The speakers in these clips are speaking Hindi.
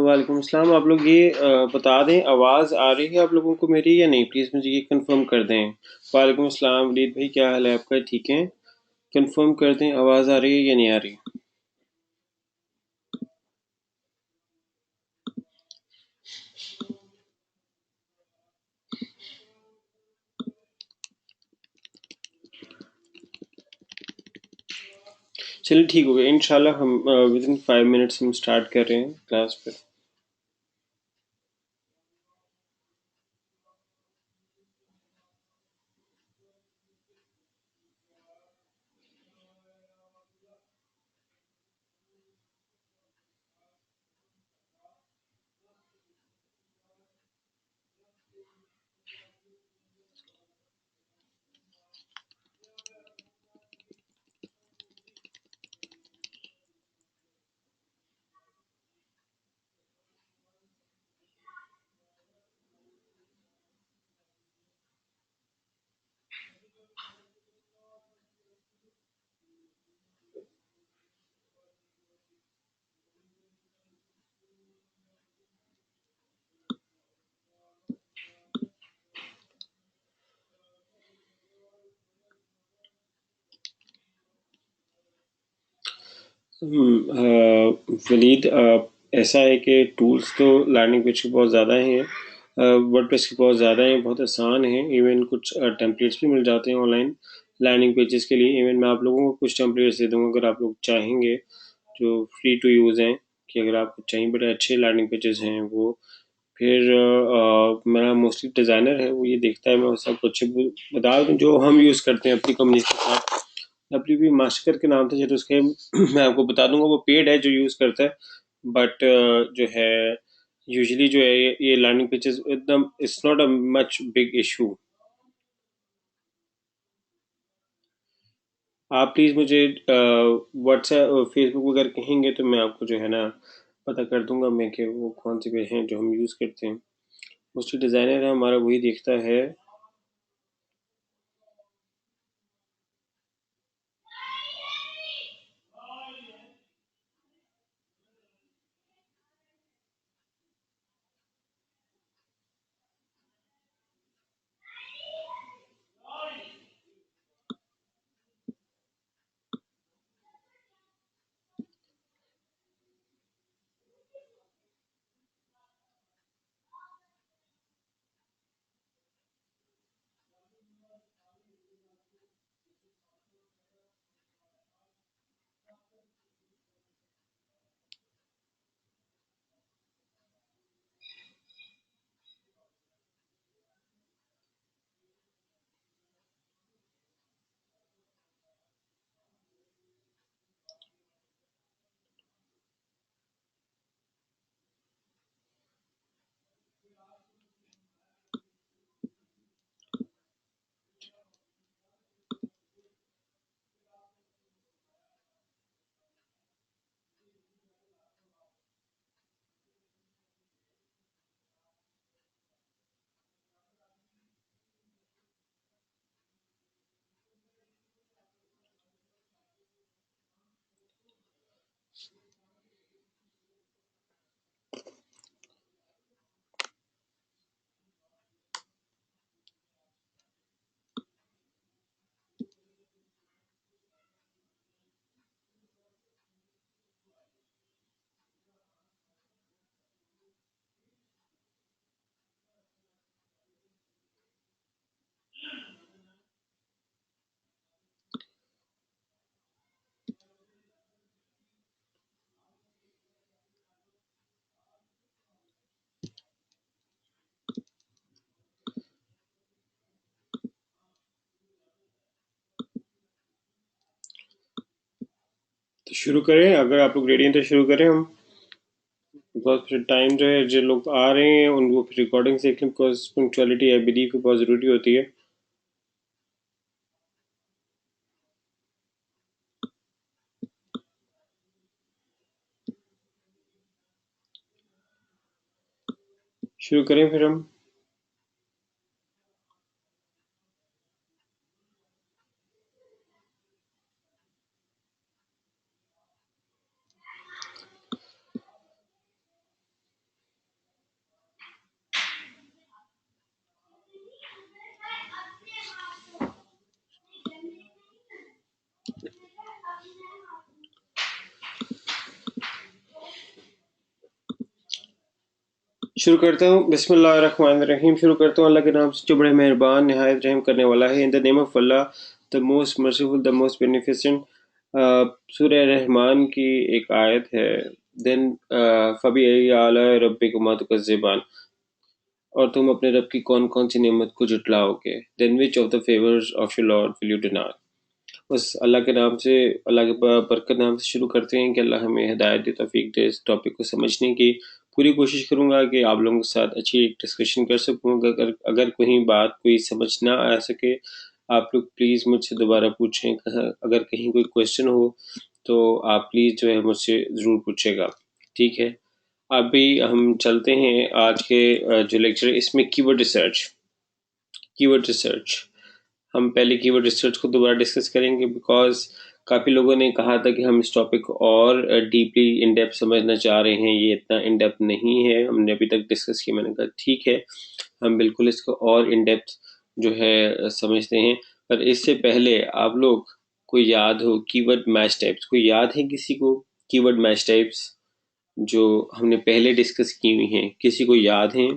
वालेकुम अस्सलाम। आप लोग ये बता दें, आवाज़ आ रही है आप लोगों को मेरी या नहीं? प्लीज़ मुझे ये कंफर्म कर दें। वालेकुम अस्सलाम वलीद भाई, क्या हाल है आपका? ठीक है, कंफर्म कर दें आवाज़ आ रही है या नहीं आ रही। चलिए ठीक हो गया, इंशाल्लाह हम विद इन 5 मिनट्स हम स्टार्ट कर रहे हैं क्लास पे। वलीद, ऐसा है कि टूल्स तो लर्निंग पेज के बहुत ज़्यादा हैं, वर्डप्रेस के बहुत ज़्यादा हैं, बहुत आसान हैं। इवन कुछ टेम्पलेट्स भी मिल जाते हैं ऑनलाइन लर्निंग पेजेस के लिए। इवन मैं आप लोगों को कुछ टेम्पलेट्स दे दूँगा अगर आप लोग चाहेंगे, जो फ्री टू यूज़ हैं, कि अगर आपको चाहिए। बड़े अच्छे लर्निंग पेजेस हैं वो। फिर मेरा मोस्टली डिज़ाइनर है, वो ये देखता है मैं सब कुछ बता दूँ जो हम यूज़ करते हैं अपनी कंपनी के साथ। डब्ल्यू बी मास्टर के नाम से, चलो उसके मैं आपको बता दूंगा, वो पेड है जो यूज़ करता है। बट जो है यूजुअली जो है ये लर्निंग पेजेस एकदम it's not a much big issue. आप प्लीज़ मुझे व्हाट्सएप फेसबुक वगैरह कहेंगे तो मैं आपको जो है ना पता कर दूंगा मैं कि वो कौन से पेज हैं जो हम यूज़ करते हैं। मोस्टली डिज़ाइनर है हमारा, वही देखता है। तो शुरू करें, अगर आप लोग रेडी हैं तो शुरू करें हम। बिकॉज फिर टाइम जो है, जो लोग आ रहे हैं उनको फिर रिकॉर्डिंग से, बिकॉज पंक्चुअलिटी आई बिलीव की बहुत ज़रूरी होती है। शुरू करें फिर हम। शुरू करता हूँ, बिस्मिल्लाहिर्रहमानिर्रहीम। शुरू करता हूँ अल्लाह के नाम से जो बड़े मेहरबान नहायत रहम करने वाला है। In the name of Allah, the most merciful, the most beneficent. Surah Rahman की एक आयत है। देन फबी आला रब्बिकुमा तुकज़्ज़िबान, और तुम अपने रब की कौन कौन सी नेमत को जुटलाओगे। Then which of the favours of your lord will you deny. बस अल्लाह के नाम से, अल्लाह के बरकत नाम से शुरू करते हैं कि अल्लाह हमें हिदायत दे, तौफीक दे। इस टॉपिक को समझने की पूरी कोशिश करूंगा कि आप लोगों के साथ अच्छी डिस्कशन कर सकूँ। अगर अगर कहीं बात कोई समझ ना आ सके, आप लोग प्लीज़ मुझसे दोबारा पूछें। अगर कहीं कोई क्वेश्चन हो तो आप प्लीज़ जो है मुझसे ज़रूर पूछेगा, ठीक है। अभी हम चलते हैं आज के जो लेक्चर है इसमें कीवर्ड रिसर्च। हम पहले कीवर्ड रिसर्च को दोबारा डिस्कस करेंगे, बिकॉज काफ़ी लोगों ने कहा था कि हम इस टॉपिक को और डीपली इन डेप्थ समझना चाह रहे हैं। ये इतना इन डेप्थ नहीं है, हमने अभी तक डिस्कस किया। मैंने कहा ठीक है, हम बिल्कुल इसको और इन डेप्थ जो है समझते हैं। पर इससे पहले आप लोग को याद हो कीवर्ड मैच टाइप्स, कोई याद है किसी को कीवर्ड मैच टाइप्स जो हमने पहले डिस्कस की हुई हैं? किसी को याद है?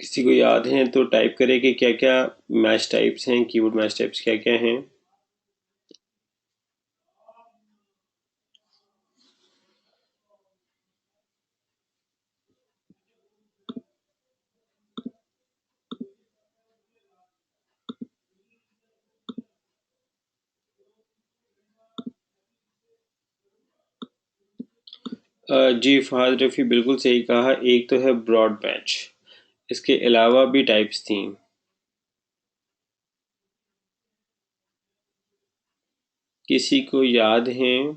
किसी को याद है तो टाइप करें कि क्या क्या मैच टाइप्स हैं, कीवर्ड मैच टाइप्स क्या क्या हैं। जी फहद रफ़ी, बिल्कुल सही कहा। एक तो है ब्रॉड मैच, इसके अलावा भी टाइप्स थी। किसी को याद है?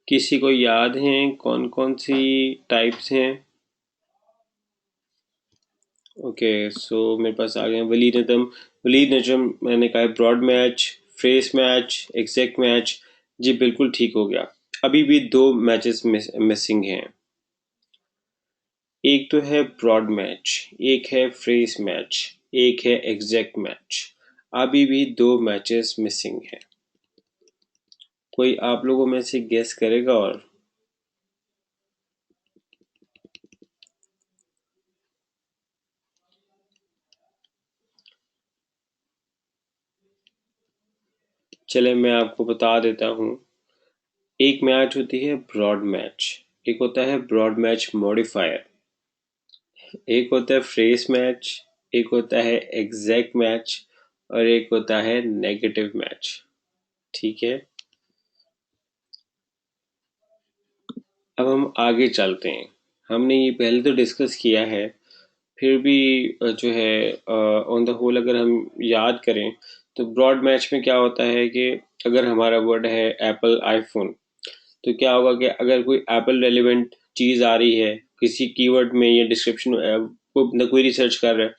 किसी को याद है कौन कौन सी टाइप्स हैं? ओके, सो मेरे पास आ गए वलीद नजम। मैंने कहा broad match, phrase match, exact match. जी बिल्कुल ठीक हो गया। अभी भी दो मैचेस मिसिंग हैं। एक तो है ब्रॉड मैच, एक है फ्रेस मैच, एक है एग्जैक्ट मैच। अभी भी दो मैचेस मिसिंग हैं। कोई आप लोगों में से गेस करेगा? और चले मैं आपको बता देता हूँ। एक मैच होती है ब्रॉड मैच, एक होता है ब्रॉड मैच मॉडिफायर, एक होता है फ्रेस मैच, एक होता है एग्जैक्ट मैच, और एक होता है नेगेटिव मैच, ठीक है। अब हम आगे चलते हैं। हमने ये पहले तो डिस्कस किया है, फिर भी जो है ऑन द होल अगर हम याद करें तो ब्रॉड मैच में क्या होता है कि अगर हमारा वर्ड है एप्पल आईफोन, तो क्या होगा कि अगर कोई एप्पल रेलिवेंट चीज़ आ रही है किसी कीवर्ड में या डिस्क्रिप्शन को बंदा कोई रिसर्च कर रहा है,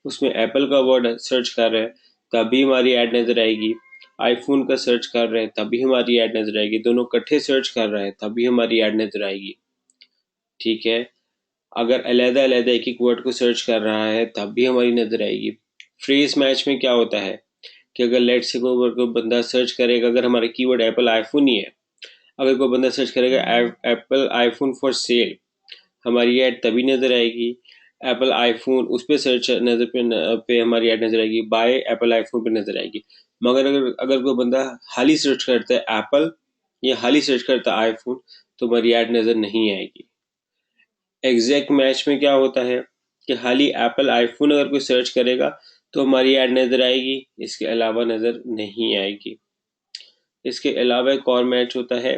उसमें एप्पल का वर्ड सर्च कर रहा है, तभी हमारी ऐड नज़र आएगी। आईफोन का सर्च कर रहे हैं तभी हमारी ऐड नज़र आएगी। दोनों इकट्ठे सर्च कर रहे हैं तभी हमारी ऐड नज़र आएगी, ठीक है। अगर अलग-अलग एक एक वर्ड को सर्च कर रहा है तब भी हमारी नज़र आएगी। फ्रेज मैच में क्या होता है कि अगर लेट से कोई वर्ड को बंदा सर्च करेगा, अगर हमारा कीवर्ड एप्पल आईफोन ही है, अगर कोई बंदा सर्च करेगा एप्पल आईफोन फॉर सेल, हमारी ऐड तभी नज़र आएगी। एप्पल आईफोन उस पर सर्च नज़र पे हमारी ऐड नज़र आएगी, बाय एप्पल आईफोन पे नज़र आएगी। मगर अगर अगर कोई बंदा हाली सर्च करता है एप्पल या हाली सर्च करता है आईफोन, तो हमारी ऐड नज़र नहीं आएगी। एग्जैक्ट मैच में क्या होता है कि हाली एप्पल आईफोन अगर कोई सर्च करेगा तो हमारी ऐड नज़र आएगी, इसके अलावा नज़र नहीं आएगी। इसके अलावा एक और मैच होता है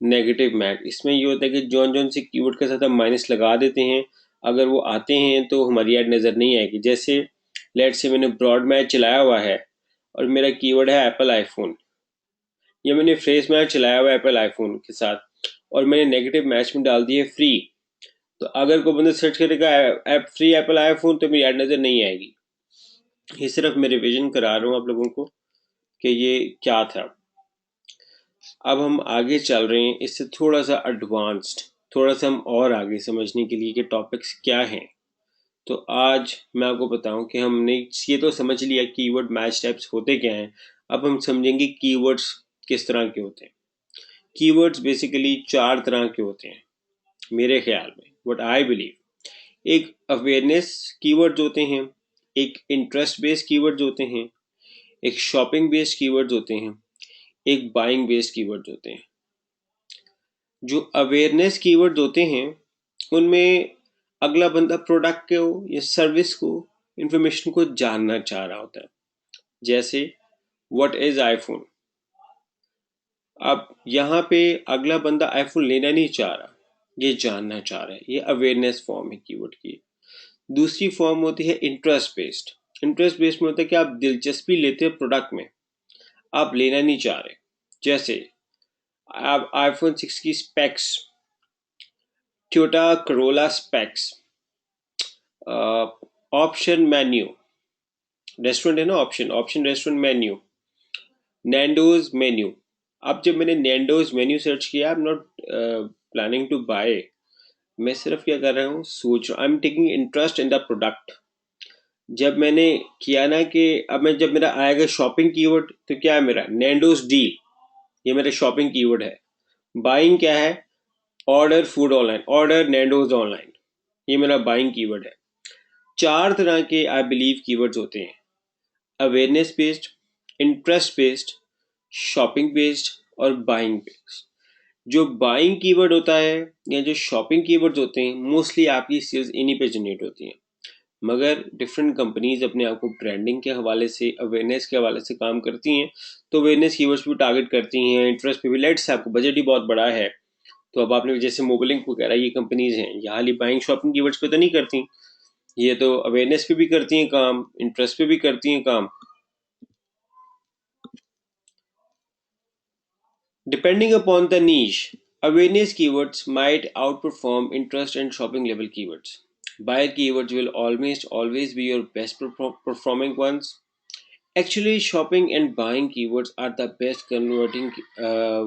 नेगेटिव मैच, इसमें ये होता है कि जौन जौन से कीवर्ड के साथ हम माइनस लगा देते हैं, अगर वो आते हैं तो हमारी ऐड नज़र नहीं आएगी। जैसे लेट से मैंने ब्रॉड मैच चलाया हुआ है और मेरा कीवर्ड है एप्पल आईफोन, या मैंने फ्रेश मैच चलाया हुआ है एप्पल आईफोन के साथ और मैंने नेगेटिव मैच में डाल दिया फ्री, तो अगर कोई बंदा सर्च करेगा ऐप फ्री एप्पल आईफोन तो मेरी ऐड नज़र नहीं आएगी। ये सिर्फ मैं रिविजन करा रहा हूँ आप लोगों को कि ये क्या था। अब हम आगे चल रहे हैं इससे थोड़ा सा एडवांस्ड, थोड़ा सा हम और आगे समझने के लिए कि टॉपिक्स क्या हैं। तो आज मैं आपको बताऊं कि हमने ये तो समझ लिया कीवर्ड मैच टाइप्स होते क्या हैं, अब हम समझेंगे कीवर्ड्स किस तरह के होते हैं। कीवर्ड्स बेसिकली 4 तरह के होते हैं मेरे ख्याल में, व्हाट आई बिलीव। एक अवेयरनेस कीवर्ड्स होते हैं, एक इंटरेस्ट बेस्ड कीवर्ड्स होते हैं, एक शॉपिंग बेस्ड कीवर्ड्स होते हैं, एक बाइंग बेस्ड कीवर्ड्स होते हैं। जो अवेयरनेस कीवर्ड्स होते हैं उनमें अगला बंदा प्रोडक्ट को या सर्विस को, इंफॉर्मेशन को जानना चाह रहा होता है। जैसे व्हाट इज आईफोन, अब यहाँ पे अगला बंदा आईफोन लेना नहीं चाह रहा, ये जानना चाह रहा है, ये अवेयरनेस फॉर्म है कीवर्ड की। दूसरी फॉर्म होती है इंटरेस्ट बेस्ड। इंटरेस्ट बेस्ड में होता है कि आप दिलचस्पी लेते हैं प्रोडक्ट में, आप लेना नहीं चाह रहे। जैसे आप आईफोन 6 की specs, Toyota Corolla specs, option menu, restaurant है ना, option option restaurant menu, Nando's menu. अब जब मैंने नैंडोज मेन्यू सर्च किया, I am not planning to buy, मैं सिर्फ क्या कर रहा हूँ, सोच रहा, I am taking interest in the product. जब मैंने किया ना कि अब मैं जब मेरा आएगा शॉपिंग कीवर्ड तो क्या है मेरा नैंडोज डील, ये मेरा शॉपिंग कीवर्ड है। बाइंग क्या है, order food online, order Nando's online, ये मेरा बाइंग कीवर्ड है। 4 तरह के आई बिलीव कीवर्ड्स होते हैं, awareness based, interest based, shopping based और बाइंग बेस्ड। जो बाइंग कीवर्ड होता है या जो शॉपिंग कीवर्ड्स होते हैं मोस्टली आपकी सेल्स इन्हीं पे जनरेट होती हैं, मगर डिफरेंट कंपनीज अपने आप को ब्रांडिंग के हवाले से, अवेयरनेस के हवाले से काम करती हैं, तो अवेयरनेस कीवर्ड्स भी टारगेट करती हैं, इंटरेस्ट पे भी। लेट्स आपको बजट ही बहुत बड़ा है तो अब आपने जैसे मोबाइलिंक वगैरह ये कंपनीज हैं, ये हाल ही बाइंग शॉपिंग कीवर्ड्स पे तो नहीं करती, ये तो अवेयरनेस पे भी करती हैं काम, इंटरेस्ट पे भी करती हैं काम। Depending upon the niche, awareness keywords might outperform interest and shopping level keywords. Buyer keywords will always be your best performing ones. Actually, shopping and buying keywords are the best converting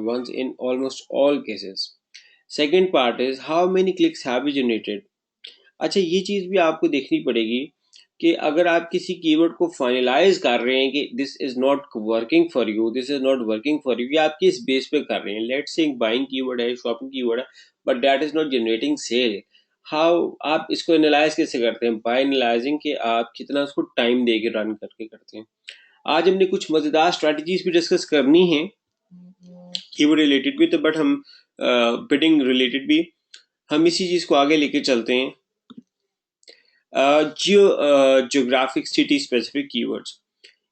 ones in almost all cases. Second part is how many clicks have you generated. अच्छा, ये चीज़ भी आपको देखनी पड़ेगी कि अगर आप किसी कीवर्ड को फाइनलाइज कर रहे हैं कि this is not working for you, this is not working for you, ये आप किस बेस पे कर रहे हैं। लेट्स से एक बाइंग कीवर्ड है, शॉपिंग कीवर्ड है, but that is not generating sale. How आप इसको एनालाइज कैसे करते हैं, बाय एनालाइजिंग कि आप कितना उसको टाइम दे के रन करके करते हैं। आज हमने कुछ मजेदार स्ट्रेटजीज भी डिस्कस करनी है कीवर्ड रिलेटेड भी, तो बट हम बिडिंग रिलेटेड भी हम इसी चीज को आगे लेके चलते हैं। जियोग्राफिक सिटी स्पेसिफिक कीवर्ड्स,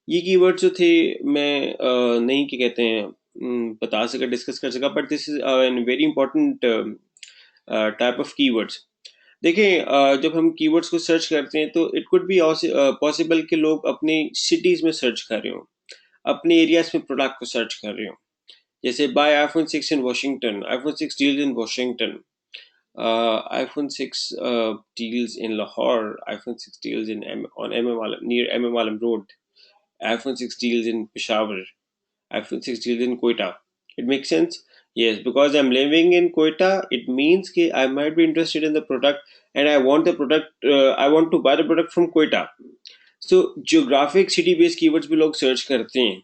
ये कीवर्ड्स जो थे मैं नहीं क्या कहते हैं बता सका, डिस्कस कर सका, but this is an very important type of keywords. देखिए जब हम कीवर्ड्स को सर्च करते हैं तो इट कुड बी पॉसिबल कि लोग अपने सिटीज में सर्च कर रहे हो, अपने एरियाज में प्रोडक्ट को सर्च कर रहे हो। जैसे buy iPhone 6 in Washington, iPhone 6 deals in Washington, iPhone 6 deals in Lahore, iPhone 6 deals in on MM Alam, near MM Alam Road, iPhone 6 deals in Peshawar, iPhone 6 deals in Quetta. It makes sense? Yes, because I'm living in Quetta, it means that I might be interested in the product and I want the product, I want to buy the product from Quetta. So geographic city based keywords भी लोग search करते हैं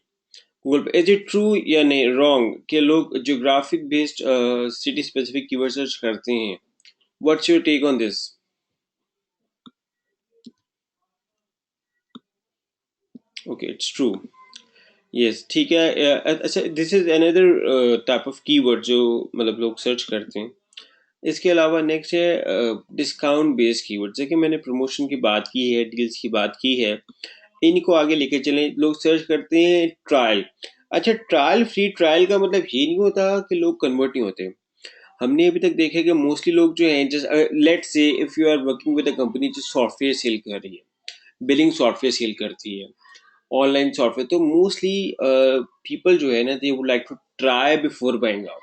गूगल पे। इज इट ट्रू या नहीं रॉन्ग कि लोग geographic based city specific keyword search करते हैं? What's your take on this? Okay, it's true. Yes, ठीक है। अच्छा, this is another type of keyword जो मतलब लोग सर्च करते हैं। इसके अलावा नेक्स्ट है डिस्काउंट बेस्ड कीवर्ड। जैसे कि मैंने प्रमोशन की बात की है, डील्स की बात की है, इनको आगे लेके चलें। लोग सर्च करते हैं ट्रायल। अच्छा, ट्रायल फ्री ट्रायल का मतलब ये नहीं होता कि लोग कन्वर्ट नहीं होते। हमने अभी तक देखा है कि मोस्टली लोग जो हैं, just let's say if you are working with a company जो सॉफ्टवेयर सेल कर रही है, बिलिंग सॉफ्टवेयर सेल करती है, ऑनलाइन सॉफ्टवेयर, तो मोस्टली पीपल जो है ना, they would like to try before buying out.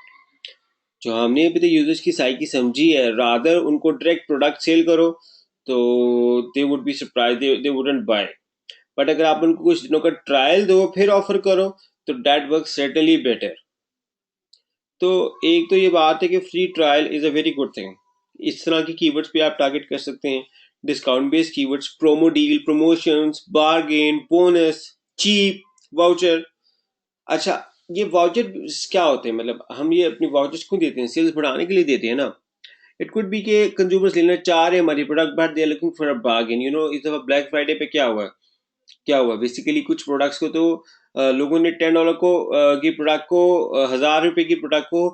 जो हमने अभी तक यूजर्स की साइकी समझी है, रादर उनको डायरेक्ट प्रोडक्ट सेल करो तो they would be surprise, they wouldn't buy. But अगर आप उनको कुछ दिनों का ट्रायल दो फिर ऑफर करो, तो दैट वर्क सर्टेनली बेटर। तो एक तो ये बात है कि free trial is a very good thing. इस तरह की कीवर्ड्स पे आप टारगेट कर सकते हैं, discount based keywords, promo deal, promotions, bargain, bonus, cheap, voucher. अच्छा, ये वाउचर क्या होते हैं, मतलब हम ये अपनी वाउचर्स क्यों देते हैं? सेल्स बढ़ाने के लिए देते हैं ना। इट कुड बी के कंज्यूमर्स लेना चाह रहे हैं हमारी product, but they are looking for a bargain. इस दफा ब्लैक फ्राइडे पे क्या हुआ बेसिकली, कुछ प्रोडक्ट्स को तो लोगों ने $10 की प्रोडक्ट को, 1,000 रुपए की प्रोडक्ट को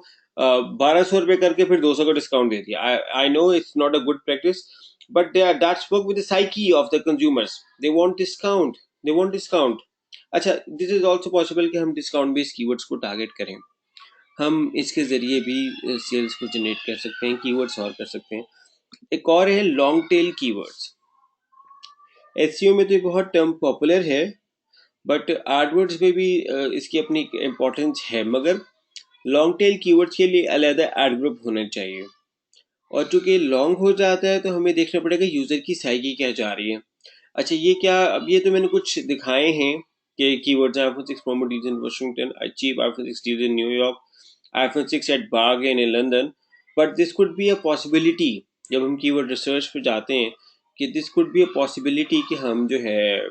1,200 रुपए करके फिर 200 का डिस्काउंट दे दिया। I know it's not a good practice, but they are that's work with the psyche of the consumers. They want discount, they want discount. अच्छा, दिस इज ऑल्सो पॉसिबल कि हम डिस्काउंट बेस्ड कीवर्ड्स को टारगेट करें। हम इसके जरिए भी सेल्स को जनरेट कर सकते हैं, कीवर्ड्स और कर सकते हैं। एक और है लॉन्ग टेल कीवर्ड्स। एसईओ में तो ये बहुत टर्म पॉपुलर है, बट एडवर्ड्स में भी इसकी अपनी इम्पोर्टेंस है, मगर लॉन्ग टेल कीवर्ड्स के लिए अलग एड ग्रुप होना चाहिए। और चूंकि लॉन्ग हो जाता है तो हमें देखना पड़ेगा यूजर की साइकी क्या जा रही है। अच्छा, ये क्या, अब ये तो मैंने कुछ दिखाए हैं कि keywords, iPhone 6 promo deals in Washington, achieve iPhone 6 deals in New York, iPhone 6 at bargain in London. But this could be a possibility, जब हम कीवर्ड रिसर्च पे जाते हैं, कि this could be a possibility कि हम जो है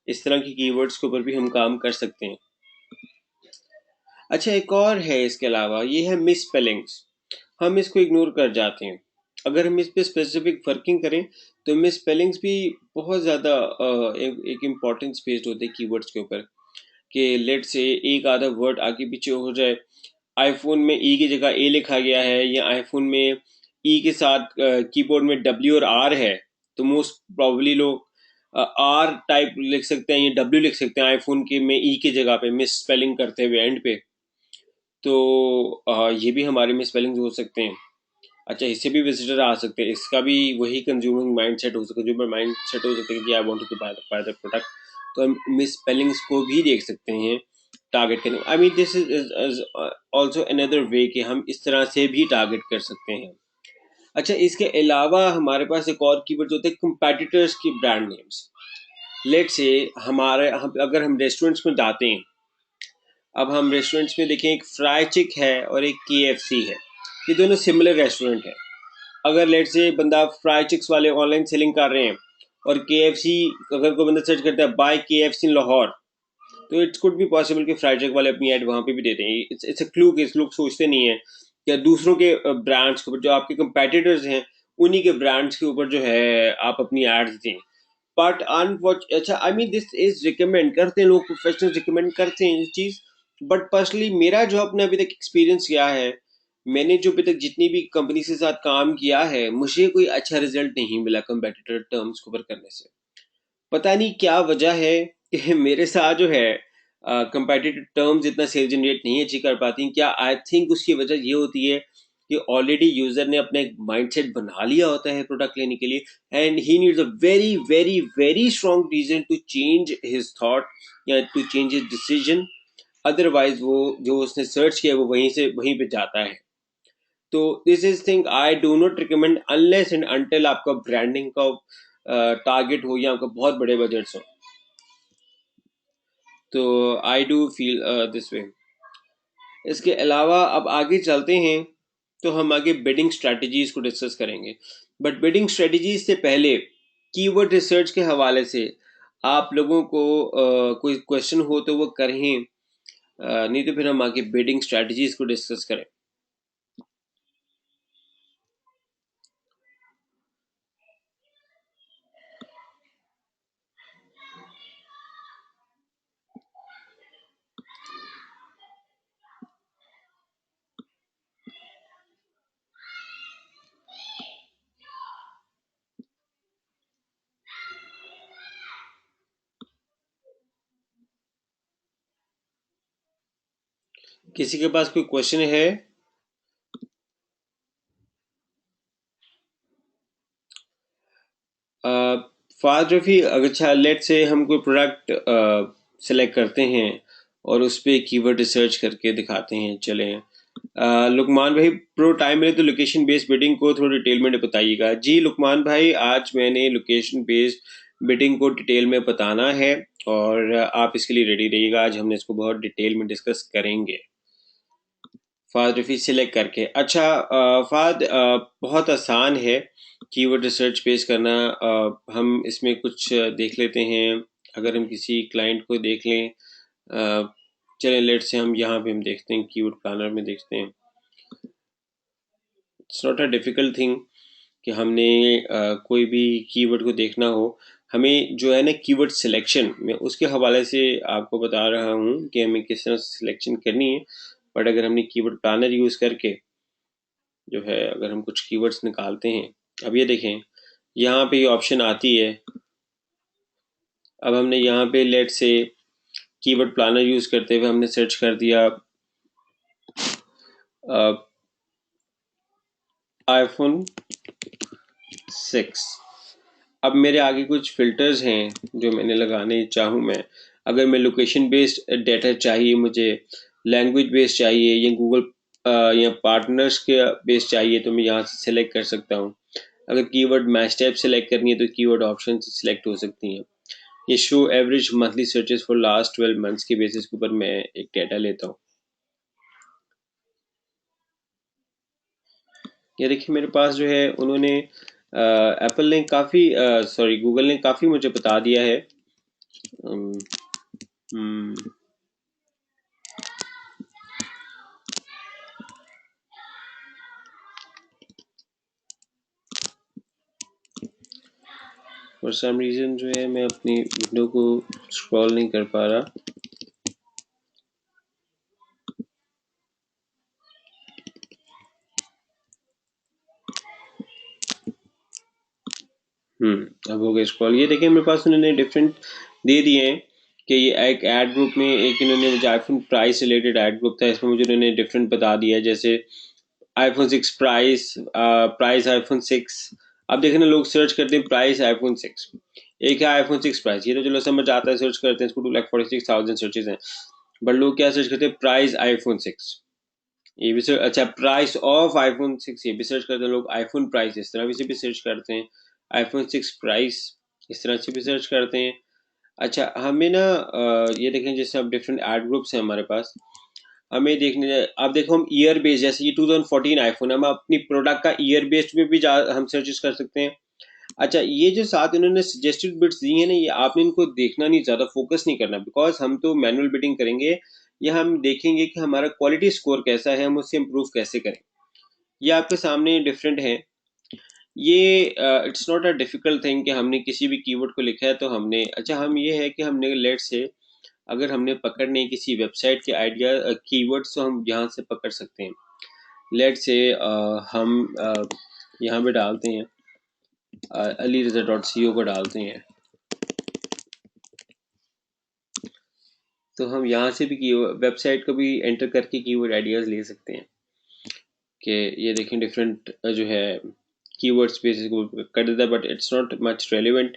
इस तरह की कीवर्ड्स के ऊपर भी हम काम कर सकते हैं। अच्छा, एक और है इसके अलावा, ये है मिस स्पेलिंग्स। हम इसको इग्नोर कर जाते हैं। अगर हम इस पे स्पेसिफिक वर्किंग करें तो मिस स्पेलिंग्स भी बहुत ज़्यादा एक इम्पॉर्टेंस बेस्ड होते हैं कीवर्ड्स के ऊपर। कि लेट से एक आधा वर्ड आगे पीछे हो जाए, आईफोन में ई की जगह ए लिखा गया है, या आईफोन में ई के साथ कीबोर्ड में डब्ल्यू और आर है, तो मोस्ट प्रॉब्ली लोग आर टाइप लिख सकते हैं या डब्ल्यू लिख सकते हैं आईफोन के में ई की जगह पे मिस स्पेलिंग करते हुए एंड पे। तो ये भी हमारे मिस स्पेलिंग हो सकते हैं। अच्छा, इससे भी विजिटर आ सकते हैं, इसका भी वही कंज्यूमर माइंड सेट हो सकता है, कंज्यूमर माइंड सेट हो सकता है कि I want to buy the product. तो हम मिस स्पेलिंग्स को भी देख सकते हैं टारगेट करने। I mean this is also another way कि हम इस तरह से भी टारगेट कर सकते हैं। अच्छा, इसके अलावा हमारे पास एक और कीवर्ड होते हैं कंपेटिटर्स की ब्रांड नेम्स। लेट से अगर हम रेस्टोरेंट्स में जाते हैं, अब हम रेस्टोरेंट्स में देखें, एक फ्राई चिक है और एक KFC है, ये दोनों सिमिलर रेस्टोरेंट है। अगर लेट से बंदा फ्राई चिक्स वाले ऑनलाइन सेलिंग कर रहे हैं, और KFC, अगर कोई बंदा सर्च करता है बाय KFC इन लाहौर, तो इट्स कुड बी पॉसिबल कि फ्राई चिक वाले अपनी ऐड वहां पे भी देते हैं। इट्स अ क्लू कि लोग सोचते नहीं है कि दूसरों के ब्रांड्स के ऊपर, जो आपके कंपेटिटर्स हैं, उन्हीं के ब्रांड्स के ऊपर जो है आप अपनी एड्स दें। बट अनवॉच अच्छा, I mean this is recommend करते हैं लोग, प्रोफेशनल रिकमेंड करते हैं ये चीज़। बट पर्सनली मेरा जो अपने अभी तक एक्सपीरियंस किया है, मैंने जो अभी तक जितनी भी कंपनी के साथ काम किया है, मुझे कोई अच्छा रिजल्ट नहीं मिला कंपेटिटर टर्म्स को ऊपर करने से। पता नहीं क्या वजह है कि मेरे साथ जो है कंपेटिटिव टर्म्स इतना सेल जनरेट नहीं अच्छी कर पाती। क्या, आई थिंक उसकी वजह ये होती है कि ऑलरेडी यूजर ने अपना एक माइंडसेट बना लिया होता है प्रोडक्ट लेने के लिए, and he needs a very very very strong reason to change his thought या to change his decision. Otherwise वो जो उसने सर्च किया वो वहीं पे जाता है। तो this is thing I do not recommend unless and until आपका ब्रांडिंग का टारगेट हो या आपका बहुत बड़े बजट्स हो। तो I do feel this way. इसके अलावा अब आगे चलते हैं, तो हम आगे बिडिंग स्ट्रेटजीज को डिस्कस करेंगे। बट बिडिंग स्ट्रेटजीज से पहले कीवर्ड रिसर्च के हवाले से आप लोगों को कोई क्वेश्चन हो तो वो करें, नहीं तो फिर हम आगे बिडिंग स्ट्रेटजीज को डिस्कस करें। किसी के पास कोई क्वेश्चन है? फास्ट रफी, अच्छा लेट से हम कोई प्रोडक्ट सेलेक्ट करते हैं और उस पर कीवर्ड रिसर्च करके दिखाते हैं। चलें, लुकमान भाई, प्रो टाइम मिले तो लोकेशन बेस्ड बिडिंग को थोड़ा डिटेल में बताइएगा। जी लुकमान भाई, आज मैंने लोकेशन बेस्ड बिडिंग को डिटेल में बताना है और आप इसके लिए रेडी रहिएगा। आज हमने इसको बहुत डिटेल में डिस्कस करेंगे फाद रफी सिलेक्ट करके। अच्छा फाद, बहुत आसान है कीवर्ड रिसर्च पेश करना। हम इसमें कुछ देख लेते हैं। अगर हम किसी क्लाइंट को देख लें, चलें लेट से हम यहाँ पे हम देखते हैं, कीवर्ड प्लानर में देखते हैं। It's not a difficult thing कि हमने कोई भी कीवर्ड को देखना हो। हमें जो है ना कीवर्ड सिलेक्शन, मैं उसके हवाले से आपको बता रहा हूँ कि हमें किस तरह सिलेक्शन करनी है। बट अगर हमने कीवर्ड प्लानर यूज़ करके जो है, अगर हम कुछ कीवर्ड्स निकालते हैं, अब ये देखें यहाँ पे ये ऑप्शन आती है। अब हमने यहाँ पे लेट से कीवर्ड प्लानर यूज़ करते हुए हमने सर्च कर दिया आईफोन 6। अब मेरे आगे कुछ फ़िल्टर्स हैं जो मैंने लगाने चाहूँ मैं। अगर मैं लोकेशन बेस्ड डाटा चाहिए, मुझे लैंग्वेज बेस्ड चाहिए, या गूगल या पार्टनर्स के बेस्ड चाहिए, तो मैं यहाँ से सिलेक्ट कर सकता हूँ। अगर कीवर्ड मैच टाइप सेलेक्ट करनी है तो कीवर्ड ऑप्शन से सिलेक्ट हो सकती हैं। ये show average monthly searches for last 12 months के बेसिस के ऊपर मैं एक डाटा लेता हूँ। ये देखिए मेरे पास जो है, उन्होंने एप्पल ने काफ़ी, सॉरी गूगल ने काफ़ी मुझे बता दिया है। फॉर सम रीज़न जो है मैं अपनी विंडो को स्क्रॉल नहीं कर पा रहा। अब हो गया स्क्रॉल। ये देखिए मेरे पास उन्होंने डिफरेंट दे दिए हैं कि ये एक ऐड ग्रुप में, एक इन्होंने मुझे iPhone price related add group था, इसमें मुझे उन्होंने डिफरेंट बता दिया है। जैसे आईफोन 6 प्राइस, प्राइस आईफोन 6। अब देखें ना, लोग सर्च करते हैं प्राइस आईफोन 6, एक है आईफोन 6 प्राइस, ये तो चलो समझ आता है, सर्च करते हैं इसको, 2,46,000 सर्चेज हैं। बट लोग क्या सर्च करते हैं, प्राइस आईफोन 6, ये भी सर्च, अच्छा प्राइस ऑफ आईफोन 6 ये भी सर्च करते हैं लोग, आईफोन प्राइस इस तरह से भी सर्च करते हैं, आईफोन 6 प्राइस इस तरह से भी सर्च करते हैं। अच्छा हमें ना ये देखें, जैसे अब डिफरेंट एड ग्रुप्स हैं हमारे पास, हमें देखने, अब देखो हम ईयर बेस्ड, जैसे ये 2014 आईफोन, हम अपनी प्रोडक्ट का ईयर बेस्ड में भी हम सर्चेस कर सकते हैं। अच्छा ये जो साथ इन्होंने सजेस्टेड बिट्स दी हैं ना, ये आपने इनको देखना नहीं, ज़्यादा फोकस नहीं करना, बिकॉज हम तो मैनुअल बिडिंग करेंगे, या हम देखेंगे कि हमारा क्वालिटी स्कोर कैसा है, हम उससे इम्प्रूव कैसे करें। ये आपके सामने डिफरेंट है। ये it's not a difficult thing कि हमने किसी भी कीवर्ड को लिखा है तो हमने, अच्छा हम ये है कि हमने लेट से, अगर हमने पकड़ने किसी वेबसाइट के आइडिया कीवर्ड्स, तो हम यहाँ से पकड़ सकते हैं। लेट से हम यहाँ पे डालते हैं alireza.co को डालते हैं, तो हम यहाँ से भी की वेबसाइट को भी एंटर करके कीवर्ड आइडियाज़ ले सकते हैं। कि ये देखें डिफरेंट जो है कीवर्ड्स बेसिस को कर देता है, but it's not much relevant.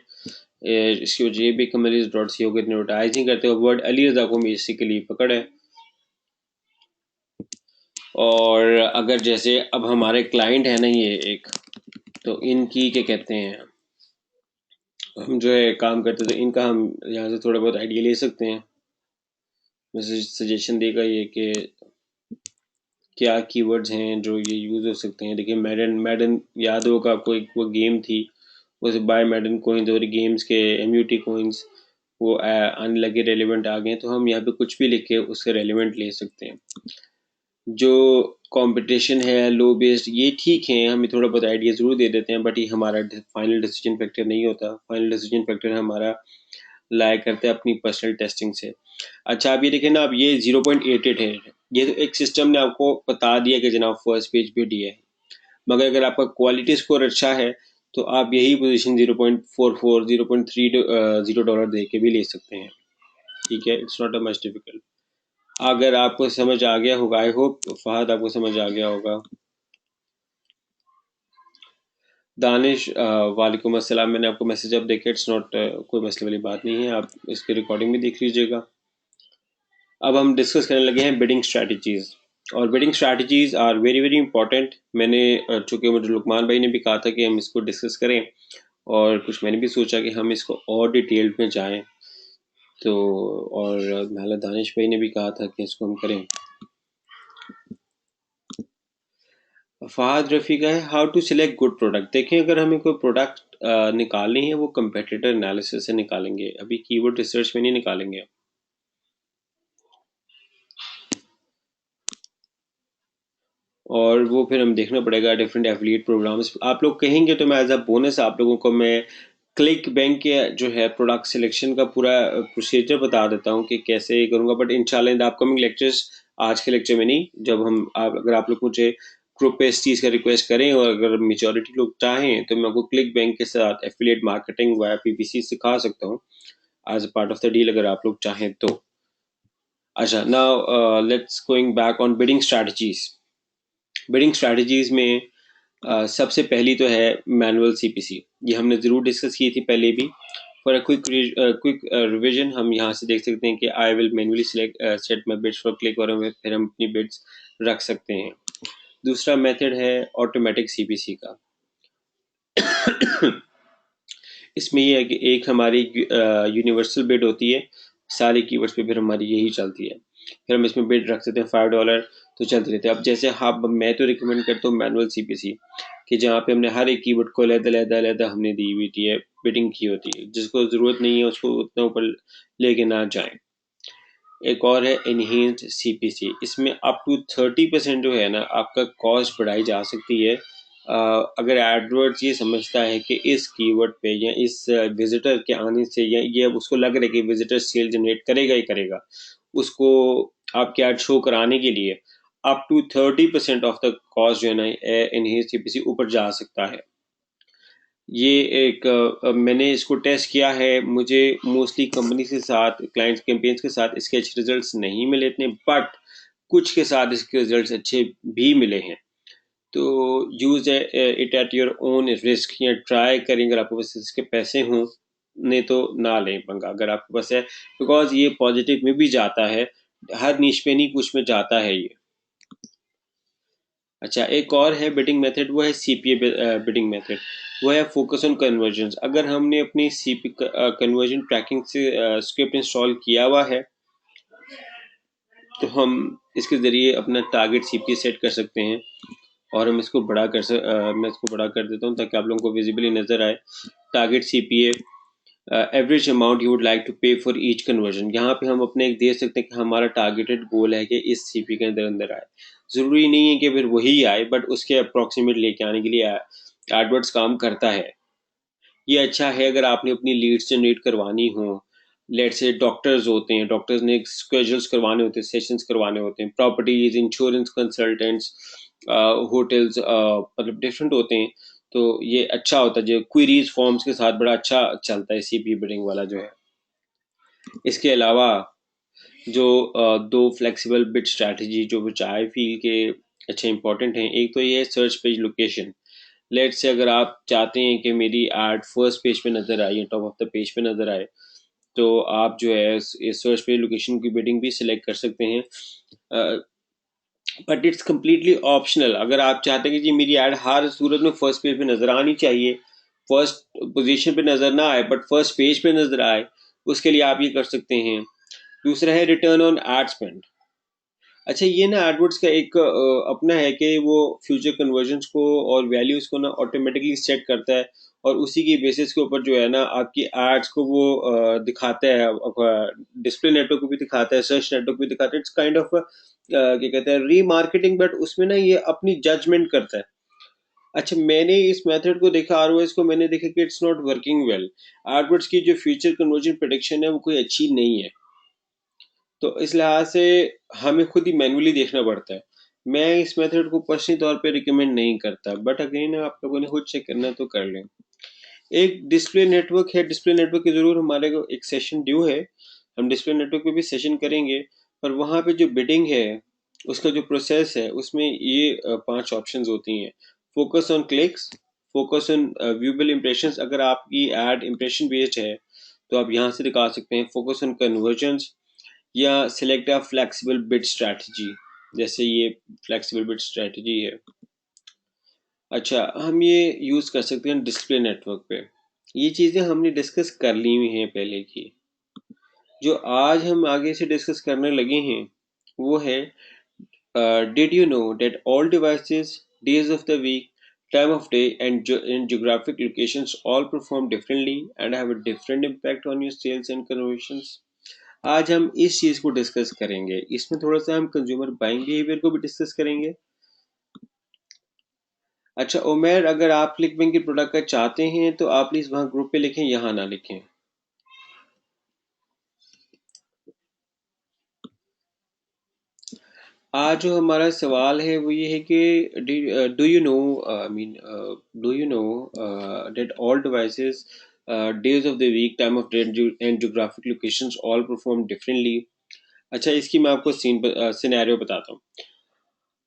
इसकी वजह भी कमरीज.co को एडवर्टाइज नहीं करते, वर्ड अली रज़ा को बेसिकली पकड़ है। और अगर जैसे अब हमारे क्लाइंट है ना ये एक, तो इनकी क्या कहते हैं, हम जो है काम करते तो इनका हम यहाँ से थोड़ा बहुत आइडिया ले सकते हैं। वैसे सजेशन देगा ये कि क्या कीवर्ड्स हैं जो ये यूज़ हो सकते हैं। देखिए मैडन मैडन याद होगा आपको, एक वो गेम थी, उस बाय मैडन कोइंस और गेम्स के एम्यूटी कोइंस, वो आने लगे, रेलिवेंट आ गए, तो हम यहाँ पे कुछ भी लिख के उससे रेलिवेंट ले सकते हैं। जो कंपटीशन है लो बेस्ड, ये ठीक है, हमें थोड़ा बहुत आइडिया ज़रूर दे देते हैं, बट ये हमारा फाइनल डिसीजन फैक्टर नहीं होता। फाइनल डिसीजन फैक्टर हमारा लाया करते हैं अपनी पर्सनल टेस्टिंग से। अच्छा अब ये देखें ना, अब ये 0.88 है, ये तो एक सिस्टम ने आपको बता दिया कि जनाब फर्स्ट पेज पे डी है, मगर अगर आपका क्वालिटी स्कोर अच्छा है तो आप यही पोजीशन 0.44 $0.30 दे के भी ले सकते हैं। ठीक है, it's not a much difficult. अगर आपको समझ आ गया होगा, आई होप फहद आपको समझ आ गया होगा। दानिश वालेकुम अस्सलाम, मैंने आपको मैसेज अब देखा, इट्स नॉट कोई मसले वाली बात नहीं है, आप इसकी रिकॉर्डिंग भी देख लीजिएगा। अब हम डिस्कस करने लगे हैं बिडिंग स्ट्रैटेजीज, और bidding strategies are very very important. मैंने चूँकि मुझे लुकमान भाई ने भी कहा था कि हम इसको डिस्कस करें, और कुछ मैंने भी सोचा कि हम इसको और डिटेल्ड में जाएं, तो और महला दानिश भाई ने भी कहा था कि इसको हम करें। फहाद रफ़ी का है how to select good product. देखें, अगर हमें कोई प्रोडक्ट निकालनी है वो कंपेटिटर एनालिसिस से निकालेंगे, अभी कीवर्ड रिसर्च में नहीं निकालेंगे। और वो फिर हम देखना पड़ेगा डिफरेंट एफिलिएट प्रोग्राम्स आप लोग कहेंगे, तो मैं एज अ बोनस आप लोगों को मैं क्लिक बैंक के जो है प्रोडक्ट सिलेक्शन का पूरा प्रोसीजर बता देता हूँ कि कैसे करूँगा, बट इंशाल्लाह इन द अपकमिंग लेक्चर्स, आज के लेक्चर में नहीं। जब हम अगर आप लोग मुझे ग्रुप पे इस चीज़ का रिक्वेस्ट करें और अगर मेजोरिटी लोग चाहें तो मैं आपको क्लिक बैंक के साथ एफिलिएट मार्केटिंग वाया पीपीसी सिखा सकता हूँ as a part of the deal, अगर आप लोग चाहें तो। अच्छा, now let's going back on bidding strategies. Bidding strategies में सबसे पहली तो है मैनुअल सीपीसी, ये हमने ज़रूर डिस्कस की थी पहले भी। फॉर अ क्विक रिवीजन हम यहाँ से देख सकते हैं कि I will manually select set my bids for click, और फिर हम अपनी बिड्स रख सकते हैं। दूसरा मेथड है ऑटोमेटिक सीपीसी का। इसमें ये है कि एक हमारी यूनिवर्सल बिड होती है, सारे कीवर्ड्स पे फिर हमारी यही चलती है, फिर हम इसमें बिड रख सकते हैं $5 तो चलते रहते हैं। अब जैसे हाँ, मैं तो रिकमेंड करता हूँ मैनुअल सीपीसी, कि जहाँ पे हमने हर एक कीवर्ड को अलग-अलग हमने दी हुई है, बिडिंग की होती है, जिसको ज़रूरत नहीं है उसको उतना ऊपर लेके ना जाएं। एक और है एनहेंस्ड सीपीसी, इसमें अप टू 30% जो है ना आपका कॉस्ट बढ़ाई जा सकती है। अगर एडवर्ड्स ये समझता है कि इस कीवर्ड पे या इस विजिटर के आने से, या ये उसको लग रहा है कि विजिटर सेल जनरेट करेगा ही करेगा, उसको आपके ऐड शो कराने के लिए up to 30% of the cost जो है ना एनहेंस्ड सीपीसी ऊपर जा सकता है। ये एक मैंने इसको टेस्ट किया है, मुझे मोस्टली कंपनी के साथ, क्लाइंट्स कैंपेन्स के साथ इसके अच्छे रिजल्ट्स नहीं मिले इतने, बट कुछ के साथ इसके रिजल्ट्स अच्छे भी मिले हैं। तो use it at your own risk, या ट्राई करें अगर आपके पास इसके पैसे हों, नहीं तो ना लें पंगा अगर आपके पास है, बिकॉज ये पॉजिटिव में भी जाता है, हर नीश पे नहीं कुछ में जाता है ये। अच्छा, एक और है बिडिंग मेथड, वो है सीपीए बिडिंग मेथड, वो है फोकस ऑन कन्वर्जन। अगर हमने अपनी सीपी कन्वर्जन ट्रैकिंग से स्क्रिप्ट इंस्टॉल किया हुआ है तो हम इसके ज़रिए अपना टारगेट सीपीए सेट कर सकते हैं, और हम इसको मैं इसको बड़ा कर देता हूँ ताकि आप लोगों को विजिबली नज़र आए। Target CPA average amount you would like to pay for each conversion, यहाँ पे हम अपने एक दे सकते हैं कि हमारा टारगेटेड गोल है कि इस सीपी के अंदर अंदर आए। ज़रूरी नहीं है कि फिर वही आए, बट उसके अप्रॉक्सीमेट लेके आने के लिए एडवर्ड्स काम करता है। ये अच्छा है अगर आपने अपनी लीड्स जनरेट करवानी हो। लेट्स से डॉक्टर्स होते हैं, डॉक्टर्स ने स्केड्यूल्स करवाने होते हैं, सेशंस करवाने होते हैं, प्रॉपर्टीज, इंश्योरेंस कंसल्टेंट्स, होटल्स, मतलब डिफरेंट होते हैं। तो ये अच्छा होता है, जो क्वेरीज फॉर्म्स के साथ बड़ा अच्छा चलता है सीपी बिडिंग वाला जो है। इसके अलावा जो दो फ्लेक्सिबल बिट स्ट्रैटेजी जो which I फील के अच्छे इंपॉर्टेंट हैं, एक तो ये है सर्च पेज लोकेशन। लेट से अगर आप चाहते हैं कि मेरी एड फर्स्ट पेज पे नज़र आए या टॉप ऑफ द पेज पे नज़र आए, तो आप जो है इस सर्च पेज लोकेशन की बिडिंग भी सिलेक्ट कर सकते हैं, बट इट्स कम्प्लीटली ऑप्शनल। अगर आप चाहते हैं कि जी मेरी एड हर सूरत में फर्स्ट पेज पे नज़र आनी चाहिए, फर्स्ट पोजीशन पे नज़र ना आए बट फर्स्ट पेज पे नज़र आए, उसके लिए आप ये कर सकते हैं। दूसरा है रिटर्न ऑन एड स्पेंड। अच्छा, ये ना एडवर्ड्स का एक अपना है कि वो फ्यूचर कन्वर्जन्स को और वैल्यूज को ना ऑटोमेटिकली सेट करता है, और उसी की बेसिस के ऊपर जो है ना आपकी एड्स को वो दिखाता है, डिस्प्ले नेटवर्क को भी दिखाता है, सर्च नेटवर्क भी दिखाता है। इट्स काइंड ऑफ क्या कहते हैं, रीमार्केटिंग, बट उसमें ना ये अपनी जजमेंट करता है। अच्छा, मैंने इस मेथड को देखा, आरओएस को मैंने देखा कि it's not working well. AdWords की जो फ्यूचर कन्वर्जन प्रेडिक्शन है वो कोई अच्छी नहीं है, तो इस लिहाज से हमें खुद ही मैनुअली देखना पड़ता है। मैं इस मेथड को पर्सनली तौर पे रिकमेंड नहीं करता, बट अगेन आप लोगों ने खुद चेक करना है तो कर लें। एक डिस्प्ले नेटवर्क है, डिस्प्ले नेटवर्क की जरूर हमारे को एक सेशन ड्यू है, हम डिस्प्ले नेटवर्क पे भी सेशन करेंगे, और वहाँ पे जो बिडिंग है उसका जो प्रोसेस है उसमें ये 5 ऑप्शंस होती हैं। Focus on clicks, focus on viewable impressions, अगर आपकी एड इंप्रेशन बेस्ड है तो आप यहाँ से दिखा सकते हैं। फोकस ऑन कन्वर्जन्स, या select a flexible bid strategy, जैसे ये फ्लेक्सिबल बिड स्ट्रैटेजी है। अच्छा, हम ये यूज़ कर सकते हैं डिस्प्ले नेटवर्क पे। ये चीज़ें हमने डिस्कस कर ली हुई हैं पहले की। जो आज हम आगे से डिस्कस करने लगे हैं वो है, did you know that all devices, days of the week, time of day and geographic locations all perform differently and have a different impact on your sales and conversions? आज हम इस चीज को डिस्कस करेंगे। इसमें थोड़ा सा हम कंज्यूमर बाइंग बिहेवियर को भी डिस्कस करेंगे। अच्छा उमेर, अगर आप क्लिक बैंक के प्रोडक्ट का चाहते हैं तो आप प्लीज वहां ग्रुप पे लिखें, यहाँ ना लिखें। आज जो हमारा सवाल है वो ये है कि do you know, I mean do you know that all devices, days of the week, time of day and geographic locations all perform differently. अच्छा, इसकी मैं आपको सिनेरियो बताता हूँ।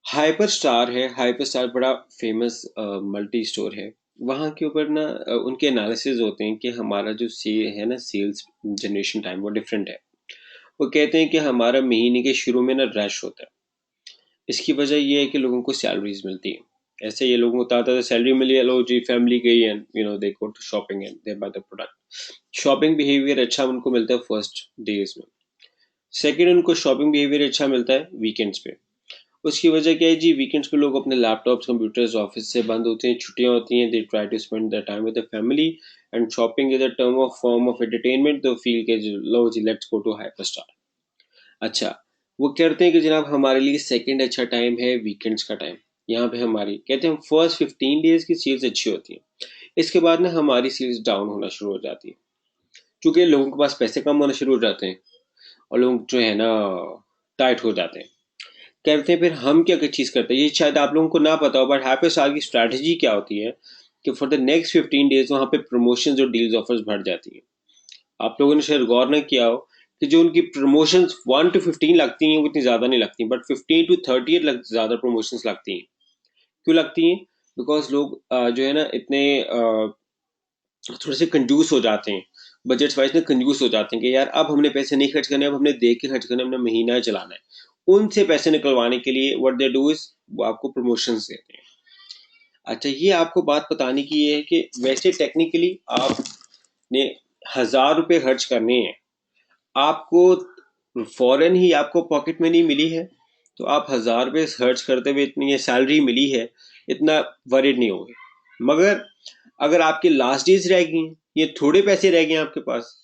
हाइपर स्टार है, हाइपर स्टार बड़ा फेमस मल्टी स्टोर है। वहाँ के ऊपर ना उनके एनालिसिस होते हैं कि हमारा जो है ना सेल्स जनरेशन टाइम वो डिफरेंट है। वो कहते हैं कि हमारा महीने के शुरू में ना रश होता है। इसकी वजह ये है कि लोगों को सैलरीज मिलती है। ऐसे ये लोगों को आता था सैलरी मिली, लो जी फैमिली गई and they go to shopping and they buy the product. Shopping behaviour अच्छा उनको मिलता है फर्स्ट डेज में। सेकेंड, उनको शॉपिंग बिहेवियर अच्छा मिलता है वीकेंड्स पे। उसकी वजह क्या है जी, वीकेंड्स पे लोग अपने लैपटॉप्स, कंप्यूटर्स, ऑफिस से बंद होते हैं, छुट्टियां होती हैं, they try to spend the time with the family, and shopping is a term of form of entertainment, तो फील के लो जी let's go to Hyperstar. अच्छा, वो कहते हैं कि जनाब हमारे लिए सेकंड अच्छा टाइम है वीकेंड्स का टाइम। यहाँ पे हमारी कहते हैं हम फर्स्ट 15 डेज की सेल्स अच्छी होती है। इसके बाद ना हमारी सेल्स डाउन होना शुरू हो जाती है, क्योंकि लोगों के पास पैसे कम होना शुरू हो जाते हैं और लोग जो है ना टाइट हो जाते हैं। कहते हैं फिर हम क्या क्या चीज़ करते हैं, ये शायद आप लोगों को ना पता हो, बट हैप्पी स्टार की स्ट्रैटेजी क्या होती है कि फॉर द नेक्स्ट 15 डेज वहाँ पे प्रमोशंस और डील्स ऑफर्स बढ़ जाती हैं। आप लोगों ने शायद गौर ना किया हो कि जो उनकी प्रमोशंस 1 to 15 लगती हैं वो इतनी ज़्यादा नहीं लगती, बट 15 to 30 ज़्यादा प्रमोशंस लगती हैं। क्यों लगती हैं? बिकॉज लोग जो है ना इतने थोड़े से कंजूस हो जाते हैं, बजट वाइज ना कंजूस हो जाते हैं कि यार अब हमने पैसे नहीं खर्च करने, अब हमने देख के खर्च करना, हमने महीना चलाना है। उनसे पैसे निकलवाने के लिए व्हाट दे डू इज वो आपको प्रमोशंस देते हैं। अच्छा, ये आपको बात बताने की ये है कि वैसे टेक्निकली आपने 1,000 रुपये खर्च करने हैं, आपको फौरन ही आपको पॉकेट मनी मिली है, तो आप 1,000 रुपये खर्च करते हुए इतनी ये सैलरी मिली है, इतना वरीड नहीं होगे। मगर अगर आपके लास्ट डेज रह गई हैं, ये थोड़े पैसे रह गए हैं आपके पास,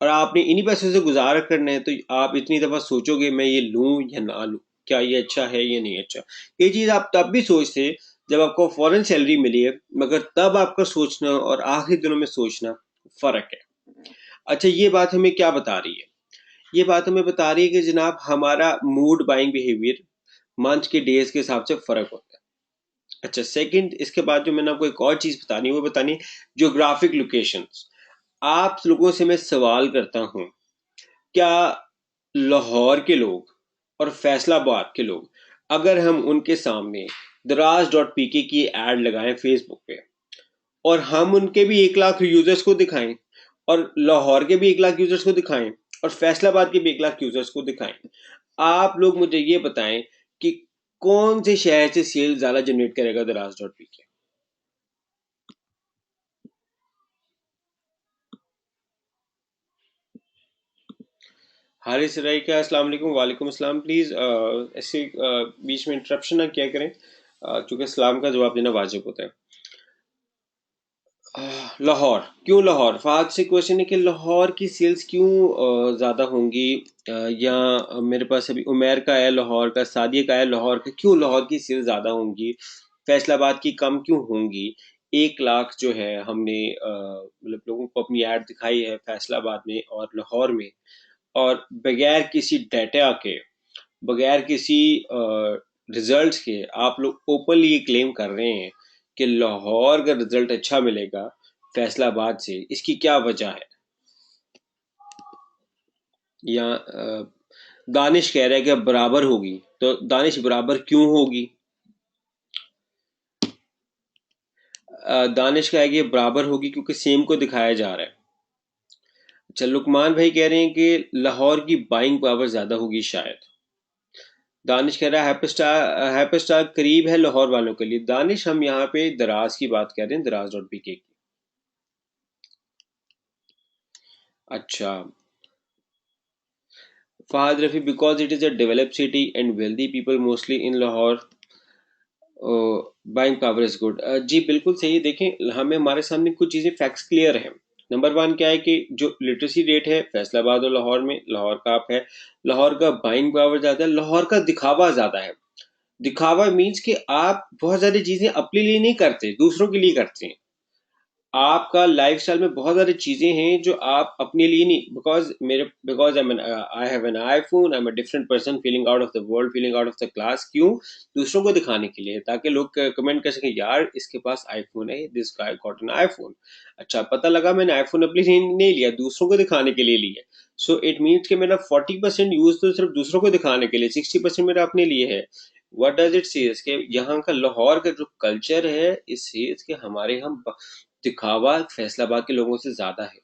और आपने इन्हीं पैसों से गुजारा करना है, तो आप इतनी दफ़ा सोचोगे मैं ये लूँ या ना लूँ, क्या ये अच्छा है या नहीं अच्छा। ये चीज़ आप तब भी सोचते जब आपको फौरन सैलरी मिली है, मगर तब आपका सोचना और आखिरी दिनों में सोचना फ़र्क है। अच्छा, ये बात हमें क्या बता रही है? ये बात हमें बता रही है कि जनाब हमारा मूड बाइंग बिहेवियर मंथ के डेज के हिसाब से फ़र्क होता है। अच्छा, सेकंड, इसके बाद जो मैंने आपको एक और चीज़ बतानी है वो बतानी है ज्योग्राफिक लोकेशंस। आप लोगों से मैं सवाल करता हूँ, क्या लाहौर के लोग और फैसलाबाद के लोग, अगर हम उनके सामने दराज.pk की एड लगाएं फेसबुक पे, और हम उनके भी 1 लाख यूजर्स को दिखाएं, और लाहौर के भी 1 लाख यूजर्स को दिखाएं, और फैसलाबाद के भी 1 लाख यूजर्स को दिखाएं, आप लोग मुझे ये बताएं कि कौन से शहर से सेल ज्यादा जनरेट करेगा दराज.pk? हारिस राय का अस्सलाम वालेकुम। वालेकुम अस्सलाम। प्लीज़ ऐसे बीच में इंटरप्शन ना किया करें, क्योंकि सलाम का जवाब देना वाजिब होता है। लाहौर, क्यों लाहौर? फहद से क्वेश्चन है कि लाहौर की सेल्स क्यों ज़्यादा होंगी, या मेरे पास अभी उमेर का है लाहौर का, सादिया का है लाहौर का, क्यों लाहौर की सेल्स ज़्यादा होंगी, फैसलाबाद की कम क्यों होंगी? 1 लाख जो है हमने मतलब लोगों को अपनी ऐड दिखाई है फैसलाबाद में और लाहौर में, और बगैर किसी डाटा के, बगैर किसी रिजल्ट्स के आप लोग ओपनली ये क्लेम कर रहे हैं कि लाहौर का रिजल्ट अच्छा मिलेगा फैसलाबाद से। इसकी क्या वजह है? या दानिश कह रहा है कि बराबर होगी, तो दानिश बराबर क्यों होगी? दानिश कहा है कि बराबर होगी क्योंकि सेम को दिखाया जा रहा है। अच्छा, लुकमान भाई कह रहे हैं कि लाहौर की बाइंग पावर ज्यादा होगी शायद। दानिश कह रहा है हैप्पी स्टार करीब है लाहौर वालों के लिए। दानिश, हम यहाँ पे दराज की बात कर रहे हैं, दराज डॉट पी की। अच्छा, Fahad Rafi, because it is a developed city and wealthy people mostly in Lahore, buying power is good. जी बिल्कुल सही है। देखें, हमें हमारे सामने कुछ चीज़ें फैक्ट्स क्लियर हैं। नंबर वन क्या है कि जो लिटरेसी रेट है फैसलाबाद और लाहौर में, लाहौर का आप है, लाहौर का बाइंग पावर ज़्यादा है, लाहौर का दिखावा ज़्यादा है। दिखावा मीन्स कि आप बहुत सारी चीज़ें अपने लिए नहीं करते, दूसरों के लिए करते हैं। आपका लाइफस्टाइल में बहुत सारी चीजें हैं जो आप अपने लिए नहीं, because I have an iPhone, I am a different person, feeling out of the world, feeling out of the class. क्यों? दूसरों को दिखाने के लिए, ताकि लोग कमेंट कर सकें, यार इसके पास आईफोन है, this guy got an iPhone. अच्छा, पता लगा मैंने आईफोन अपने लिए नहीं लिया, दूसरों को दिखाने के लिए लिया। सो इट मीन्स कि मेरा 40% यूज तो सिर्फ दूसरों को दिखाने के लिए, 60% मेरा अपने लिए है। वट डज इट सेज कि यहाँ का लाहौर का जो कल्चर है, इस सेज के हमारे हम दिखावा फैसलाबाद के लोगों से ज्यादा है।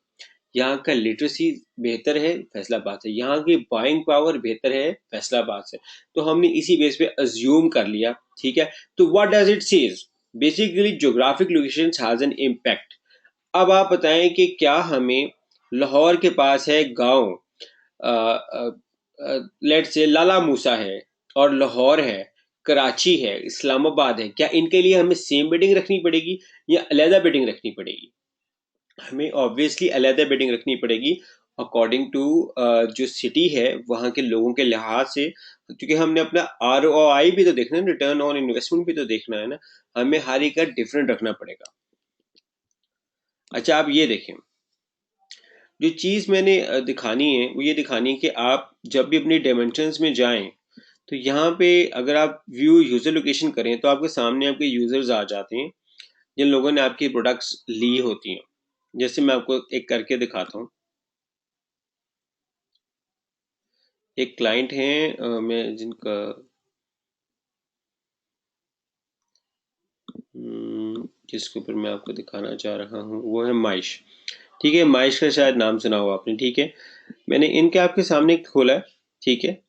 यहाँ का लिटरेसी बेहतर है फैसलाबाद से, यहाँ की बाइंग पावर बेहतर है फैसलाबाद से। तो हमने इसी बेस पे अज्यूम कर लिया। ठीक है, तो what does it says? Basically geographic location has an impact. अब आप बताएं कि क्या हमें, लाहौर के पास है गांव, लेट से लाला मूसा है, और लाहौर है, कराची है, इस्लामाबाद है, क्या इनके लिए हमें सेम बिल्डिंग रखनी पड़ेगी या अलहदा बिल्डिंग रखनी पड़ेगी? हमें ऑब्वियसली अलहदा बिल्डिंग रखनी पड़ेगी अकॉर्डिंग टू जो सिटी है वहाँ के लोगों के लिहाज से, क्योंकि हमने अपना ROI भी तो देखना है, रिटर्न ऑन इन्वेस्टमेंट भी तो देखना है ना। हमें हर एक का डिफरेंट रखना पड़ेगा। अच्छा, आप ये देखें, जो चीज़ मैंने दिखानी है वो ये दिखानी है कि आप जब भी अपनी डायमेंशंस में जाएं, तो यहाँ पे अगर आप व्यू यूज़र लोकेशन करें तो आपके सामने आपके यूज़र्स आ जाते हैं जिन लोगों ने आपकी प्रोडक्ट्स ली होती हैं। जैसे मैं आपको एक करके दिखाता हूँ। एक क्लाइंट हैं, मैं जिनका जिसके ऊपर मैं आपको दिखाना चाह रहा हूँ वो है माइश। ठीक है, माइश का शायद नाम सुना हो आपने। ठीक है, मैंने इनके आपके सामने खोला है। ठीक है,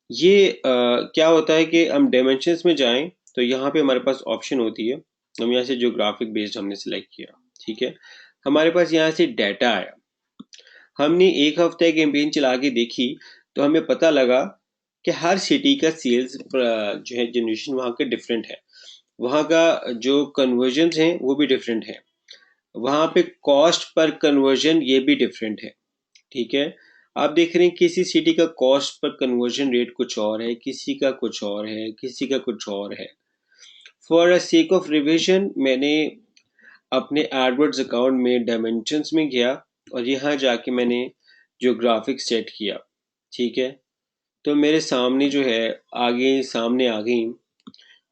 ये क्या होता है कि हम डायमेंशंस में जाएं तो यहाँ पे हमारे पास ऑप्शन होती है। हम यहाँ से ज्योग्राफिक बेस्ड हमने सिलेक्ट किया। ठीक है, हमारे पास यहाँ से डाटा आया। हमने एक हफ्ते कैंपेन चला के देखी तो हमें पता लगा कि हर सिटी का सेल्स जो है जनरेशन वहाँ के डिफरेंट है। वहाँ का जो कन्वर्जन है वो भी डिफरेंट है। वहाँ पे कॉस्ट पर कन्वर्जन ये भी डिफरेंट है। ठीक है, आप देख रहे हैं किसी सिटी का कॉस्ट पर कन्वर्जन रेट कुछ और है, किसी का कुछ और है, किसी का कुछ और है। For a sake of revision मैंने अपने एडवर्ड्स अकाउंट में डायमेंशंस में गया और यहाँ जाके मैंने ज्योग्राफिक सेट किया। ठीक है, तो मेरे सामने जो है, आगे सामने आ गई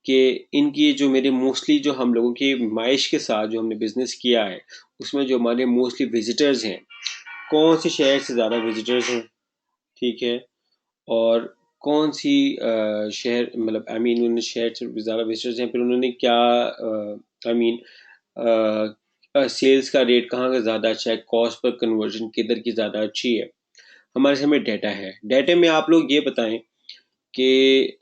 कि इनकी जो मेरे मोस्टली जो हम लोगों की माइश के साथ जो हमने बिजनेस किया है उसमें जो हमारे मोस्टली विजिटर्स हैं, कौन से शहर से ज़्यादा विजिटर्स हैं। ठीक है, और कौन सी शहर, मतलब आई मीन उन शहर से ज़्यादा विजिटर्स हैं, फिर उन्होंने क्या आई मीन सेल्स का रेट कहाँ का ज़्यादा अच्छा है, कॉस्ट पर कन्वर्जन किधर की ज़्यादा अच्छी है। हमारे सामने डाटा है। डाटा में आप लोग ये बताएं कि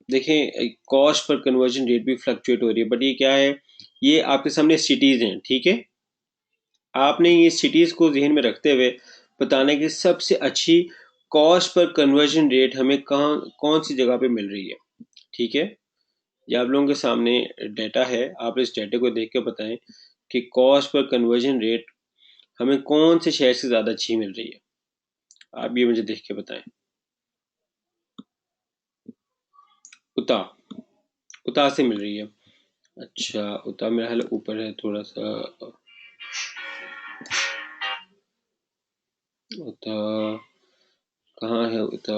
देखें, कॉस्ट पर कन्वर्जन रेट भी फ्लक्चुएट हो रही है, बट ये क्या है, ये आपके सामने सिटीज़ हैं। ठीक है, आपने ये सिटीज़ को जहन में रखते हुए बताना है कि सबसे अच्छी कॉस्ट पर कन्वर्जन रेट हमें कहाँ कौन सी जगह पे मिल रही है। ठीक है, ये आप लोगों के सामने डाटा है, आप इस डाटा को देख के बताएं कि कॉस्ट पर कन्वर्जन रेट हमें कौन से शहर से ज़्यादा अच्छी मिल रही है। आप ये मुझे देख के बताएं। उता उता से मिल रही है। अच्छा, उता मेरा हाल ऊपर है थोड़ा सा। उता कहाँ है उता?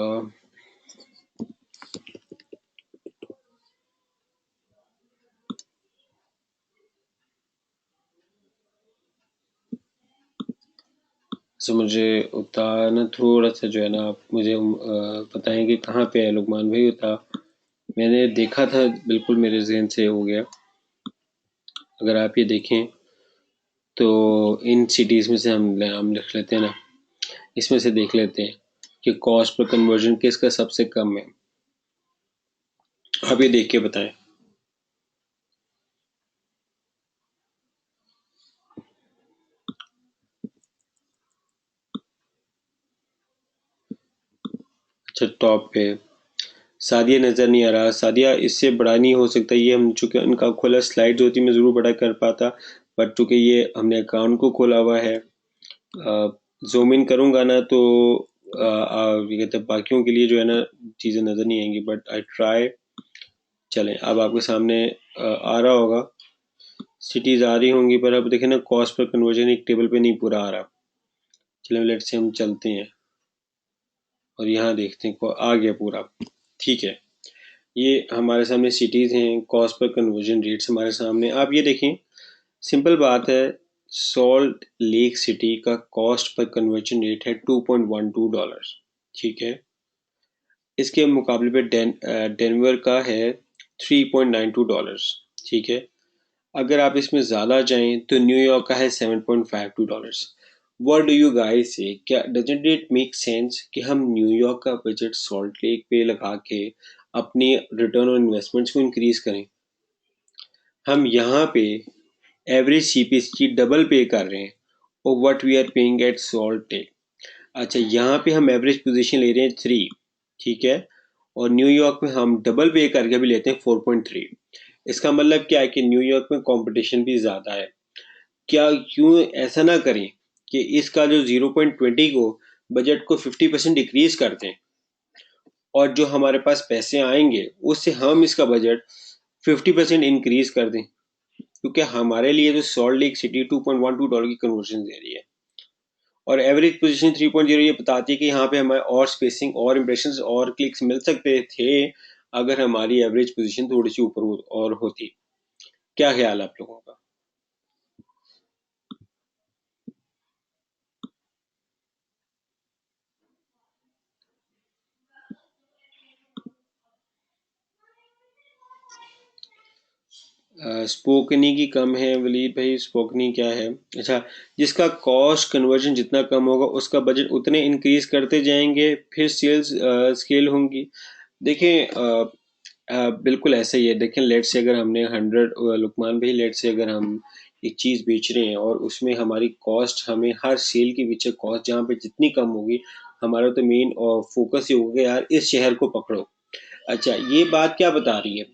सो मुझे उतना थोड़ा सा जो है ना, आप मुझे बताएं कि कहाँ पे है लुकमान भाई उता। मैंने देखा था, बिल्कुल मेरे जहन से हो गया। अगर आप ये देखें तो इन सिटीज़ में से हम लिख लेते हैं ना, इसमें से देख लेते हैं कि कॉस्ट पर कन्वर्जन किसका सबसे कम है। आप ये देख के बताएं। अच्छा, टॉप पे सादिया नज़र नहीं आ रहा। सादिया इससे बड़ा नहीं हो सकता ये, हम चूंकि उनका खोला स्लाइड्स होती मैं ज़रूर बड़ा कर पाता, बट चूंकि ये हमने अकाउंट को खोला हुआ है, जूम इन करूंगा ना तो ये कहते हैं बाकियों के लिए जो है ना चीज़ें नज़र नहीं आएंगी, बट आई ट्राई। चलें, अब आपके सामने आ रहा होगा, सिटीज़ आ रही होंगी, पर अब देखें ना कॉस्ट पर कन्वर्जन एक टेबल पे नहीं पूरा आ रहा। चलें, लेट से हम चलते हैं और यहाँ देखते हैं को आ गया पूरा। ठीक है, ये हमारे सामने सिटीज़ हैं, कॉस्ट पर कन्वर्जन रेट्स हमारे सामने। आप ये देखें, सिंपल बात है, सॉल्ट लेक सिटी का कॉस्ट पर कन्वर्जन रेट है $2.12। ठीक है, इसके मुकाबले पे डेनवर का है $3.92। ठीक है, अगर आप इसमें ज़्यादा जाएं तो न्यूयॉर्क का है $7.52। व्हाट डू यू गाइस से, क्या डजंट इट मेक सेंस कि हम न्यूयॉर्क का बजट सॉल्ट लेक पे लगा के अपनी रिटर्न ऑन इन्वेस्टमेंट्स को इंक्रीज करें। हम यहाँ पे एवरेज सीपीसी डबल पे कर रहे हैं और what we are paying at Salt Lake. अच्छा, यहाँ पे हम एवरेज पोजीशन ले रहे हैं 3। ठीक है, और न्यूयॉर्क में हम डबल पे करके भी लेते हैं 4.3। इसका मतलब क्या है कि न्यूयॉर्क में कंपटीशन भी ज़्यादा है। क्या क्यों ऐसा ना करें कि इसका जो 0.20 को बजट को 50% डिक्रीज कर दें, और जो हमारे पास पैसे आएंगे उससे हम इसका बजट 50% इंक्रीज कर दें, क्योंकि हमारे लिए जो सॉल्ट लेक सिटी $2.12 की कन्वर्जन दे रही है और एवरेज पोजीशन 3.0 ये बताती है कि यहाँ पे हमें और स्पेसिंग और इम्प्रेशंस और क्लिक्स मिल सकते थे अगर हमारी एवरेज पोजीशन थोड़ी सी ऊपर और होती। क्या ख्याल है आप लोगों का? स्पोकनी की कम है वलीद भाई, स्पोकनी क्या है? अच्छा, जिसका कॉस्ट कन्वर्जन जितना कम होगा उसका बजट उतने इंक्रीज करते जाएंगे, फिर सेल्स स्केल होंगी। देखें, बिल्कुल ऐसा ही है। देखें, लेट से अगर हमने 100 लुकमान भाई, लेट से अगर हम एक चीज़ बेच रहे हैं और उसमें हमारी कॉस्ट, हमें हर सेल के पीछे कॉस्ट जहाँ पे जितनी कम होगी, हमारा तो मेन फोकस ये होगा यार इस शहर को पकड़ो। अच्छा, ये बात क्या बता रही है?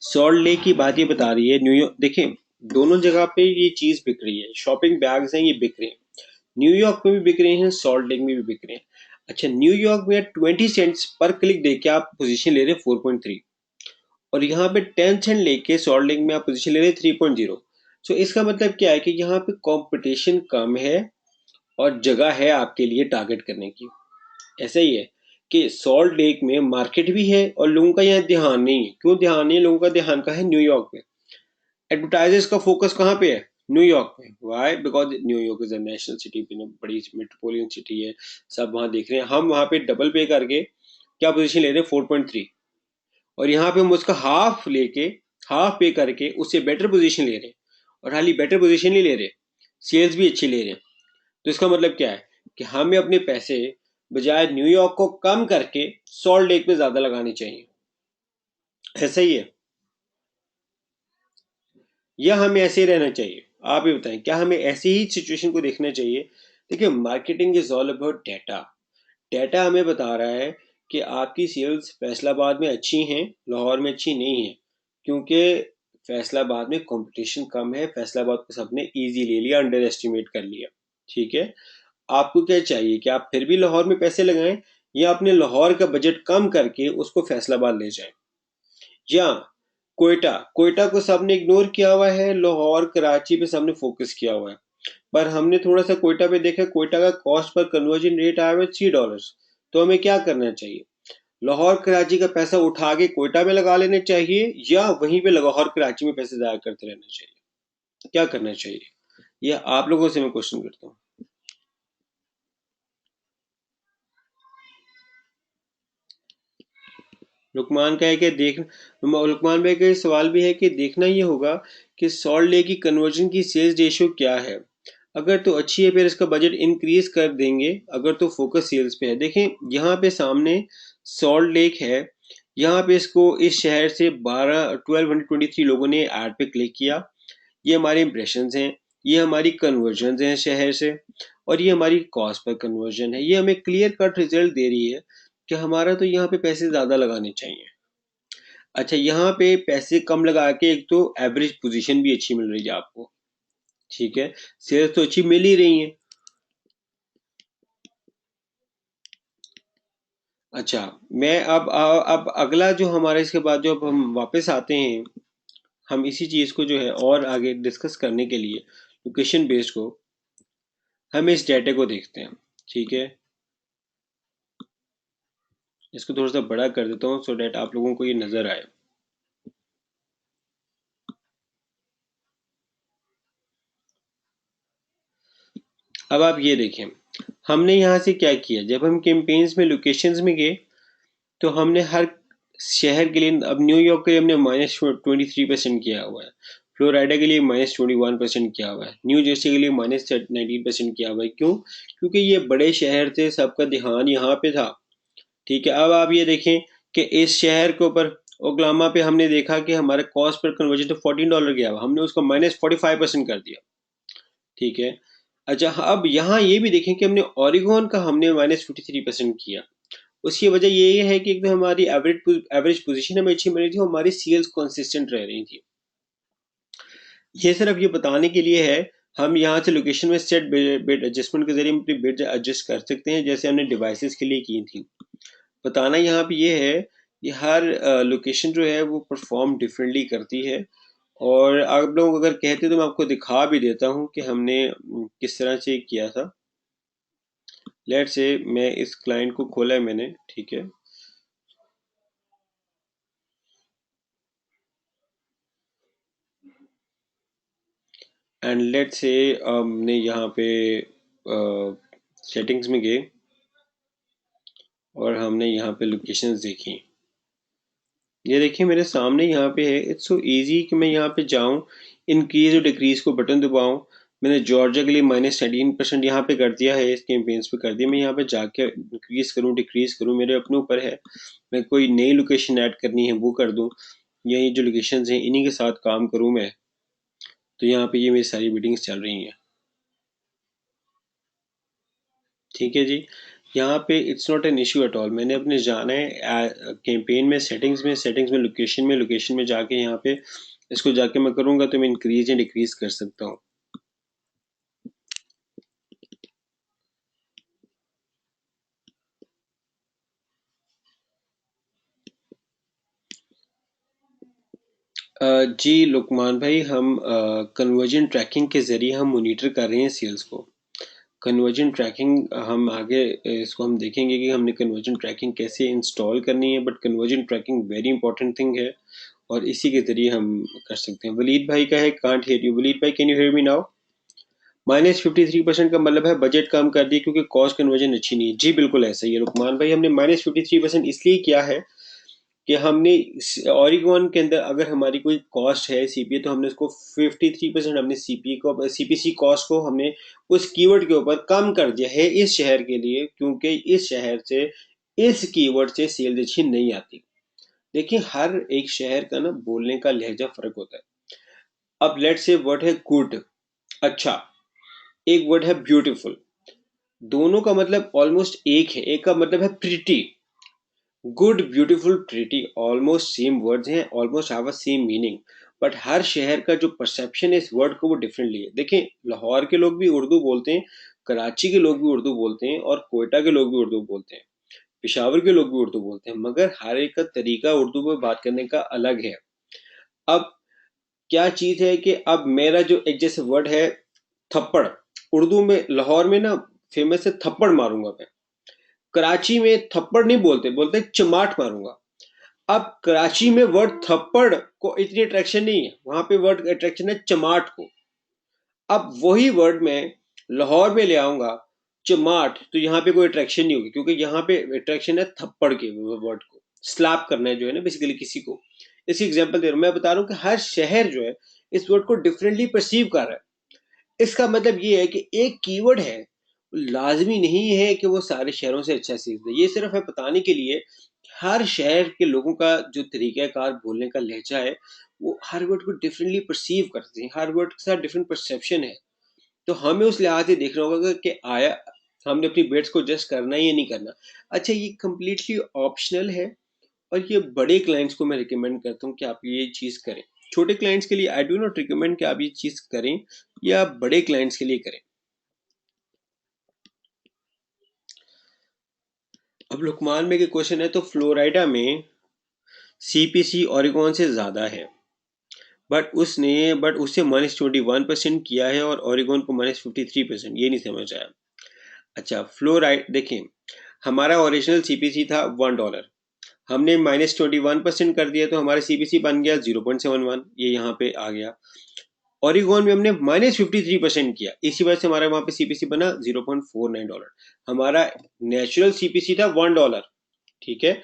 सॉल्ट लेक की बात ये बता रही है न्यूयॉर्क। देखें, दोनों जगह पे ये चीज़ बिक रही है, शॉपिंग बैग्स हैं ये बिक रहे हैं। न्यूयॉर्क में भी बिक रहे हैं, सॉल्ट लेक में भी बिक रहे हैं। अच्छा, न्यूयॉर्क में 20 सेंट्स पर क्लिक देके आप पोजीशन ले रहे हैं 4.3, और यहाँ पे 10 सेंट लेके सॉल्ट लेक में आप पोजीशन ले रहे हैं 3.0। सो इसका मतलब क्या है कि यहाँ पे कंपटीशन कम है और जगह है आपके लिए टारगेट करने की। ऐसा ही है कि सॉल्ट लेक में मार्केट भी है और लोगों का यहाँ ध्यान नहीं है। क्यों ध्यान नहीं है? लोगों का ध्यान का है न्यूयॉर्क में। एडवर्टाइजर्स का फोकस कहाँ पे है? न्यूयॉर्क में। Why? Because New York is a national city, बड़ी मेट्रोपोलियन सिटी है, सब वहां देख रहे हैं। हम वहां पे डबल पे करके क्या पोजीशन ले रहे हैं? 4.3। और यहाँ पे हम उसका हाफ लेके, हाफ पे करके उससे बेटर पोजीशन ले रहे हैं। और हाली बेटर पोजीशन नहीं ले रहे, सेल्स भी अच्छी ले रहे हैं। तो इसका मतलब क्या है कि हमें अपने पैसे बजाय न्यूयॉर्क को कम करके सॉल्ट लेक पे ज्यादा लगाने चाहिए। ऐसा ही है, या हमें ऐसे ही रहना चाहिए? आप ही बताएं, क्या हमें ऐसी ही सिचुएशन को देखना चाहिए? देखिए, marketing is all about data. Data हमें बता रहा है कि आपकी सेल्स फैसलाबाद में अच्छी हैं, लाहौर में अच्छी नहीं है, क्योंकि फैसलाबाद में कंपटीशन कम है। फैसलाबाद को सबने इजी ले लिया, अंडर एस्टिमेट कर लिया। ठीक है, आपको क्या चाहिए कि आप फिर भी लाहौर में पैसे लगाएं, या अपने लाहौर का बजट कम करके उसको फैसलाबाद ले जाएं, या कोयटा? कोयटा को सबने इग्नोर किया हुआ है, लाहौर कराची पे सबने फोकस किया हुआ है। पर हमने थोड़ा सा कोयटा पे देखा, कोयटा का कॉस्ट पर कन्वर्जन रेट आया हुआ है $3। तो हमें क्या करना चाहिए? लाहौर कराची का पैसा उठा के कोयटा में लगा लेना चाहिए, या वहीं पे लाहौर कराची में पैसे जाया करते रहना चाहिए? क्या करना चाहिए? यह आप लोगों से मैं क्वेश्चन करता हूँ। लुकमान का है कि लुकमान भाई का सवाल भी है कि देखना ये होगा कि सॉल्ट लेक की कन्वर्जन की सेल्स रेशियो क्या है। अगर तो अच्छी है फिर इसका बजट इंक्रीज कर देंगे, अगर तो फोकस सेल्स पे है। देखें यहाँ पे सामने सॉल्ट लेक है, यहाँ पे इसको इस शहर से 1223 लोगों ने ऐड पे क्लिक किया। ये हमारे इंप्रेशन हैं, ये हमारी कन्वर्जन हैं शहर से, और ये हमारी कॉस्ट पर कन्वर्जन है। ये हमें क्लियर कट रिजल्ट दे रही है कि हमारा तो यहाँ पे पैसे ज़्यादा लगाने चाहिए। अच्छा, यहाँ पे पैसे कम लगा के एक तो एवरेज पोजीशन भी अच्छी मिल रही है आपको, ठीक है, सेल्स तो अच्छी मिल ही रही है। अच्छा, मैं अब अगला जो हमारा इसके बाद जो अब हम वापस आते हैं, हम इसी चीज़ को जो है और आगे डिस्कस करने के लिए लोकेशन बेस्ड को हम इस डाटा को देखते हैं, ठीक है। इसको थोड़ा सा बड़ा कर देता हूँ सो डैट आप लोगों को ये नज़र आए। अब आप ये देखें, हमने यहाँ से क्या किया, जब हम कैंपेन्स में लोकेशंस में गए तो हमने हर शहर के लिए, अब न्यूयॉर्क के लिए हमने -23% किया हुआ है, फ्लोरिडा के लिए -21% किया हुआ है, न्यू जर्सी के लिए -19% किया हुआ है। क्यों? क्योंकि ये बड़े शहर थे, सबका ध्यान यहाँ पे था, ठीक है। अब आप ये देखें कि इस शहर के ऊपर ओक्लामा पे हमने देखा कि हमारा कॉस्ट पर कन्वर्जन तो $14 गया हुआ, हमने उसको -45% कर दिया, ठीक है। अच्छा, अब यहाँ ये भी देखें कि हमने ओरिगोन का हमने -53% किया। उसकी वजह ये है कि एक तो हमारी एवरेज पोजीशन हमें अच्छी मिली थी, हमारी सेल्स कंसिस्टेंट रह रही थी। ये सिर्फ ये बताने के लिए है, हम यहाँ से लोकेशन में सेट बिड एडजस्टमेंट के जरिए अपनी बिड एडजस्ट कर सकते हैं, जैसे हमने डिवाइसेस के लिए की थी। बताना यहाँ पे ये है कि हर लोकेशन जो है वो परफॉर्म डिफरेंटली करती है, और आप लोग अगर कहते तो मैं आपको दिखा भी देता हूँ कि हमने किस तरह से किया था। लेट से मैं इस क्लाइंट को खोला है मैंने, ठीक है। एंड लेट से हमने यहाँ पे सेटिंग्स में गए और हमने यहाँ पे लोकेशंस देखी। ये देखिए मेरे सामने यहाँ पे है, इट्स सो इजी कि मैं यहाँ पे जाऊँ, इंक्रीज और डिक्रीज को बटन दबाऊँ। मैंने जॉर्जिया के लिए -13% यहाँ पे कर दिया है, इस कैंपेन्स पे कर दिया। मैं यहाँ पे जाके इंक्रीज करूँ डिक्रीज करूँ मेरे अपने ऊपर है। मैं कोई नई लोकेशन ऐड करनी है वो कर दूँ, या ये जो लोकेशंस हैं इन्हीं के साथ काम करूँ मैं। तो यहाँ पे ये मेरी सारी मीटिंग्स चल रही हैं, ठीक है जी। यहाँ पे it's not an issue at all. मैंने अपने जाना है कैंपेन में, सेटिंग्स में लोकेशन में जाके यहाँ पे इसको जाके मैं करूँगा तो मैं इंक्रीज या डिक्रीज कर सकता हूँ। जी लुकमान भाई, हम कन्वर्जन ट्रैकिंग के ज़रिए हम मोनीटर कर रहे हैं सेल्स को। कन्वर्जन ट्रैकिंग हम आगे इसको हम देखेंगे कि हमने कन्वर्जन ट्रैकिंग कैसे इंस्टॉल करनी है, but conversion tracking very important thing है और इसी के ज़रिए हम कर सकते हैं। वलीद भाई का है, कांट हियर यू। वलीद भाई, can you hear me now? -53% का मतलब है बजट कम कर दिया क्योंकि कॉस्ट कन्वर्जन अच्छी नहीं है। जी बिल्कुल ऐसा ही है रुकमान भाई, हमने -53% इसलिए किया है कि हमने ओरिगोन के अंदर अगर हमारी कोई कॉस्ट है सीपीए, तो हमने उसको 53% हमने सीपीए को, सीपीसी कॉस्ट को हमने उस कीवर्ड के ऊपर कम कर दिया है इस शहर के लिए, क्योंकि इस शहर से इस कीवर्ड से सेल अच्छी नहीं आती। देखिए हर एक शहर का ना बोलने का लहजा फर्क होता है। अब लेट से वर्ड है गुड, अच्छा, एक वर्ड है ब्यूटीफुल, दोनों का मतलब ऑलमोस्ट एक है। एक का मतलब है pretty. Good, beautiful, pretty almost same words हैं, almost have a same meaning, but हर शहर का जो परसेप्शन है इस वर्ड को वो डिफरेंटली है। देखें, लाहौर के लोग भी उर्दू बोलते हैं, कराची के लोग भी उर्दू बोलते हैं, और कोयटा के लोग भी उर्दू बोलते हैं, पेशावर के लोग भी उर्दू बोलते हैं, मगर हर एक का तरीका उर्दू में बात करने का अलग है। अब क्या चीज है कि अब मेरा जो एक जैसे वर्ड है थप्पड़, उर्दू में लाहौर में ना फेमस है थप्पड़ मारूंगा मैं। कराची में थप्पड़ नहीं बोलते, बोलते चमाट मारूंगा। अब कराची में वर्ड थप्पड़ को इतनी अट्रैक्शन नहीं है, वहां पे वर्ड अट्रैक्शन है चमाट को। अब वही वर्ड मैं लाहौर में ले आऊंगा चमाट, तो यहाँ पे कोई अट्रैक्शन नहीं होगी, क्योंकि यहाँ पे अट्रैक्शन है थप्पड़ के वर्ड को। स्लैप करना है जो है ना बेसिकली किसी को। इसकी एग्जांपल दे रहा हूँ, मैं बता रहा हूँ कि हर शहर जो है इस वर्ड को डिफरेंटली परसीव कर रहा है। इसका मतलब ये है कि एक कीवर्ड है, लाजमी नहीं है कि वो सारे शहरों से अच्छा सीख दे। ये सिर्फ है बताने के लिए हर शहर के लोगों का जो तरीक़ाकार बोलने का लहजा है वो हर वर्ड को डिफरेंटली परसीव करते हैं, हर वर्ड के साथ डिफरेंट परसेप्शन है। तो हमें उस लिहाज से देखना होगा कि आया हमने अपनी बेट्स को जस्ट करना है या नहीं करना। अच्छा, ये कम्प्लीटली ऑप्शनल है और ये बड़े क्लाइंट्स को मैं रिकमेंड करता हूँ कि आप ये चीज़ करें। छोटे क्लाइंट्स के लिए आई डू नॉट रिकमेंड कि आप ये चीज़ करें, या बड़े क्लाइंट्स के लिए करें। अब लुकमान में के क्वेश्चन है, तो फ्लोराइडा में सीपीसी ओरेगोन से ज़्यादा है, बट उससे -21% किया है और ओरेगोन को -53%। ये नहीं समझ आया। अच्छा, फ्लोराइड देखें, हमारा ओरिजिनल सीपीसी था $1, हमने -21% कर दिया तो हमारा सीपीसी बन गया 0.71। ये यहाँ पे आ गया। ओरिगोन में हमने -53% किया, इसी वजह से हमारा वहां पे सीपीसी बना $0.49। हमारा नेचुरल सीपीसी था $1। ठीक है,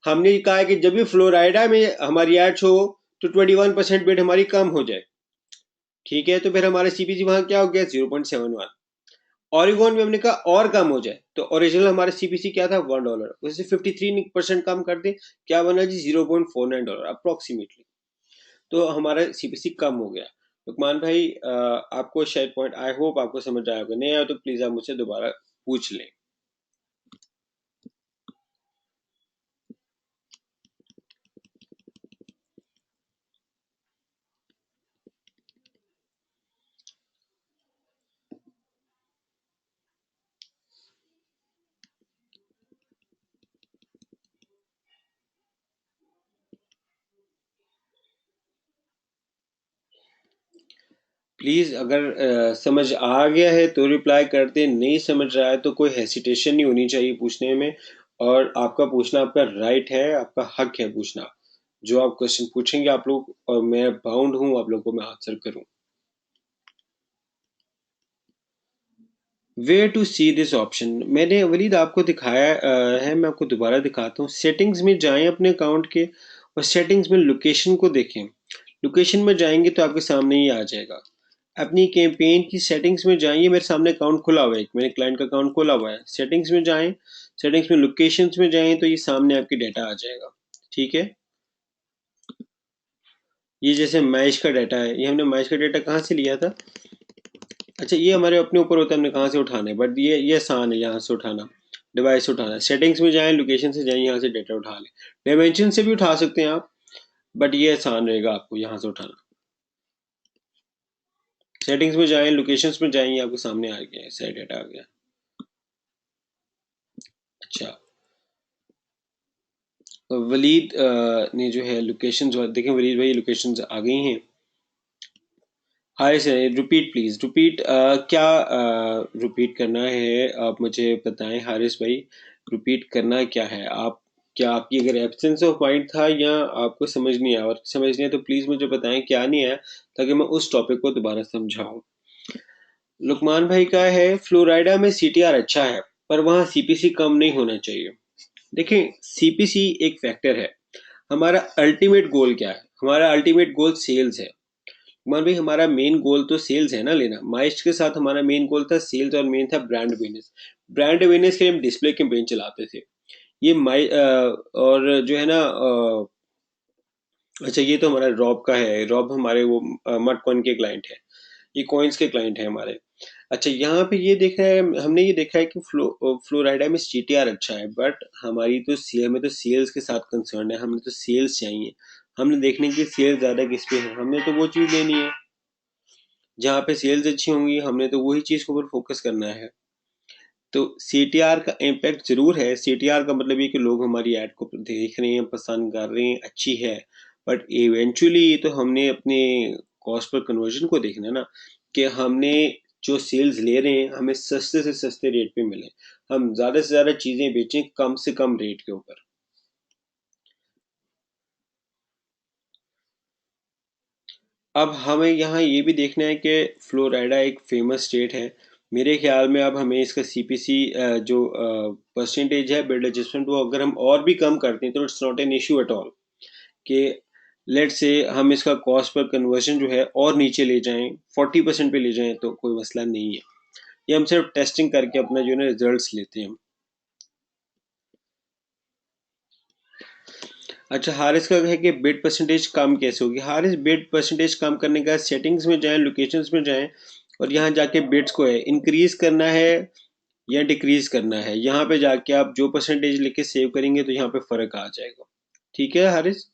हमने कहा है कि जब भी फ्लोराइडा में हमारी एड हो तो 21% बेट हमारी कम हो जाए। ठीक है, तो फिर हमारा सीपीसी वहां क्या हो गया 0.71। ओरिगोन में हमने कहा और कम हो जाए, तो ओरिजिनल हमारा सीपीसी क्या था $1, उससे 53% कम कर दे, क्या बना जी $0.49 अप्रोक्सीमेटली। तो हमारा सीपीसी कम हो गया। लुकमान भाई, आपको शायद पॉइंट, आई होप आपको समझ आया होगा, नहीं आया तो प्लीज आप मुझसे दोबारा पूछ लें। प्लीज अगर समझ आ गया है तो रिप्लाई कर दे, नहीं समझ रहा है तो कोई हेसिटेशन नहीं होनी चाहिए पूछने में, और आपका पूछना आपका राइट है, आपका हक है पूछना। जो आप क्वेश्चन पूछेंगे आप लोग, और मैं बाउंड हूं आप लोगों को मैं आंसर करूं। Where to see this option, मैंने वलीद आपको दिखाया है, मैं आपको दोबारा दिखाता हूँ। सेटिंग्स में जाएं अपने अकाउंट के, और सेटिंग्स में लोकेशन को देखें। लोकेशन में जाएंगे तो आपके सामने ही आ जाएगा। अपनी कैंपेन की सेटिंग्स में जाइए, मेरे सामने अकाउंट खुला हुआ है, एक मेरे क्लाइंट का अकाउंट खुला हुआ है। सेटिंग्स में जाएं, सेटिंग्स में लोकेशंस में जाएं तो ये सामने आपकी डाटा आ जाएगा। ठीक है, ये जैसे मैच का डाटा है, ये हमने मैच का डाटा कहाँ से लिया था। अच्छा, ये हमारे अपने ऊपर होता है हमने कहाँ से उठाना है, बट ये आसान है यहाँ से उठाना, डिवाइस से उठाना। सेटिंग्स में जाएं, लोकेशन से जाएं, यहाँ से डाटा उठा लें। डायमेंशन से भी उठा सकते हैं आप, बट ये आसान रहेगा आपको यहाँ से उठाना। सेटिंग्स में जाएं, लोकेशंस में जाएं, आपके सामने आ गया, ऐसा डाटा आ गया। अच्छा, वलीद ने जो है लोकेशन देखें, वलीद भाई लोकेशन आ गई हैं। Hi sir, repeat please repeat, क्या रिपीट करना है आप मुझे बताएं हारिस भाई। रिपीट करना क्या है आप, क्या आपकी अगर एब्सेंस ऑफ माइंड था, या आपको समझ नहीं आया, और समझ नहीं आया तो प्लीज मुझे बताएं क्या नहीं आया, ताकि मैं उस टॉपिक को दोबारा समझाऊं। लुकमान भाई का है, फ्लोराइडा में सीटीआर अच्छा है पर वहाँ सीपीसी कम नहीं होना चाहिए। देखें, सीपीसी एक फैक्टर है, हमारा अल्टीमेट गोल क्या है। हमारा अल्टीमेट गोल सेल्स है। मान भाई, हमारा मेन गोल तो सेल्स है ना लेना। माइस्ट के साथ हमारा मेन गोल था सेल्स, और मेन था ब्रांड अवेयरनेस। ब्रांड अवेयरनेस के लिए हम डिस्प्ले कैंपेन चलाते थे। ये और जो है ना, अच्छा, ये तो हमारा रॉब का है। रॉब हमारे वो मट कॉइन के क्लाइंट है, ये कॉइन्स के क्लाइंट है हमारे। अच्छा, यहाँ पे ये देखा है, हमने ये देखा है कि फ्लोराइडा में सीटीआर अच्छा है, बट हमारी तो हमें तो सेल्स के साथ कंसर्न है, हमें तो सेल्स चाहिए। हमने देखने की सेल्स ज्यादा किस पे है, हमने तो वो चीज लेनी है जहाँ पे सेल्स अच्छी होंगी, हमने तो वही चीज के ऊपर फोकस करना है। तो सीटीआर का इम्पैक्ट जरूर है। सीटीआर का मतलब ये कि लोग हमारी ऐड को देख रहे हैं, पसंद कर रहे हैं, अच्छी है, बट इवेंचुअली तो हमने अपने कॉस्ट पर कन्वर्जन को देखना है ना, कि हमने जो सेल्स ले रहे हैं हमें सस्ते से सस्ते रेट पे मिले, हम ज्यादा से ज्यादा चीजें बेचें कम से कम रेट के ऊपर। अब हमें यहाँ ये भी देखना है कि फ्लोरिडा एक फेमस स्टेट है, मेरे ख्याल में अब हमें इसका सीपीसी जो परसेंटेज है बिल्ड एडजस्टमेंट, वो अगर हम और भी कम करते हैं तो it's not an issue at all, कि लेट से हम इसका कॉस्ट पर कन्वर्जन जो है और नीचे ले जाएं, 40% पे ले जाएं, तो कोई मसला नहीं है। ये हम सिर्फ टेस्टिंग करके अपना जो है ना रिजल्ट्स लेते हैं हम। अच्छा, हारिस का है कि बिड परसेंटेज कम कैसे होगी। हारिस, बिड परसेंटेज कम करने का सेटिंग्स में जाएं, लोकेशंस में जाएं, और यहाँ जाके बिड्स को है इंक्रीज करना है या डिक्रीज करना है, यहाँ पे जाके आप जो परसेंटेज लेके सेव करेंगे तो यहाँ पे फर्क आ जाएगा। ठीक है हारिस,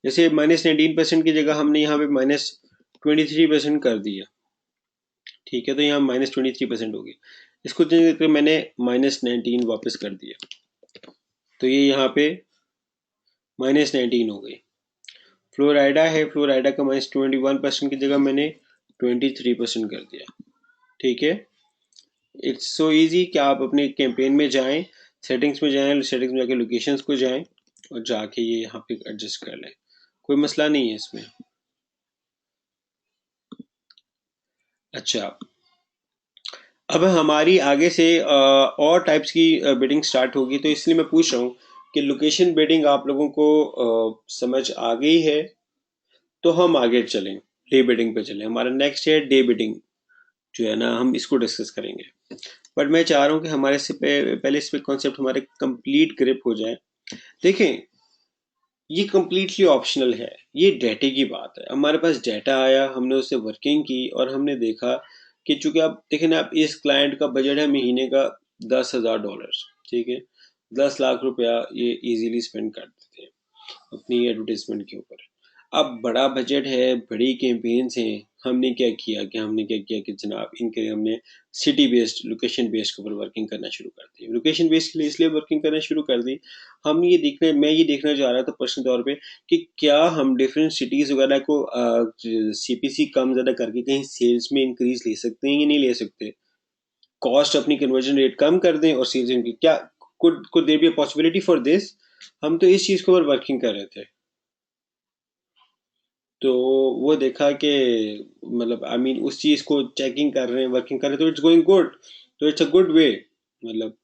जैसे -19% की जगह हमने यहाँ पे -23% कर दिया। ठीक है, तो यहाँ -23% होगी। इसको चेंज करके मैंने -19 वापस कर दिया, तो ये यहाँ पे -19 हो गई। फ्लोराइडा है, फ्लोराइडा का -21% की जगह मैंने 23% कर दिया। ठीक है, इट्स सो इजी कि आप अपने कैंपेन में जाएं, सेटिंग्स में जाएं, सेटिंग्स में जाके लोकेशंस को जाएं और जाके ये यहाँ पे एडजस्ट कर लें, कोई मसला नहीं है इसमें। अच्छा, अब हमारी आगे से और टाइप्स की बिडिंग स्टार्ट होगी, तो इसलिए मैं पूछ रहा हूँ कि लोकेशन बिडिंग आप लोगों को समझ आ गई है, तो हम आगे चलें, डे बिडिंग पे चलें। हमारा नेक्स्ट है डे बिडिंग, जो है ना हम इसको डिस्कस करेंगे। बट मैं चाह रहा हूँ कि हमारे से पहले इस पे कॉन्सेप्ट हमारे कंप्लीट ग्रिप हो जाए। देखें, ये कम्प्लीटली ऑप्शनल है, ये डेटे की बात है। हमारे पास डेटा आया, हमने उससे वर्किंग की और हमने देखा कि चूंकि आप देखें ना, आप इस क्लाइंट का बजट है महीने का $10,000, ठीक है, 10 लाख रुपया ये इजीली स्पेंड कर देते हैं अपनी एडवर्टीजमेंट के ऊपर। अब बड़ा बजट है, बड़ी कैंपेन्स हैं, हमने क्या किया कि जनाब इनके हमने सिटी बेस्ड, लोकेशन बेस्ड के ऊपर वर्किंग करना शुरू कर दी। लोकेशन बेस्ड के लिए इसलिए वर्किंग करना शुरू कर दी, मैं ये देखना चाह रहा था पर्सनल तौर पे कि क्या हम डिफरेंट सिटीज वगैरह को सीपीसी कम ज़्यादा करके कहीं सेल्स में इंक्रीज ले सकते हैं या नहीं ले सकते। कॉस्ट अपनी कन्वर्जन रेट कम कर दें और सेल्स इंक्रीज, क्या could there be a possibility for this. हम तो इस चीज़ के ऊपर वर्किंग कर रहे थे, तो वो देखा कि मतलब आई मीन उस चीज़ को चेकिंग कर रहे हैं, वर्किंग कर रहे हैं, तो इट्स गोइंग गुड, तो इट्स अ गुड वे, मतलब।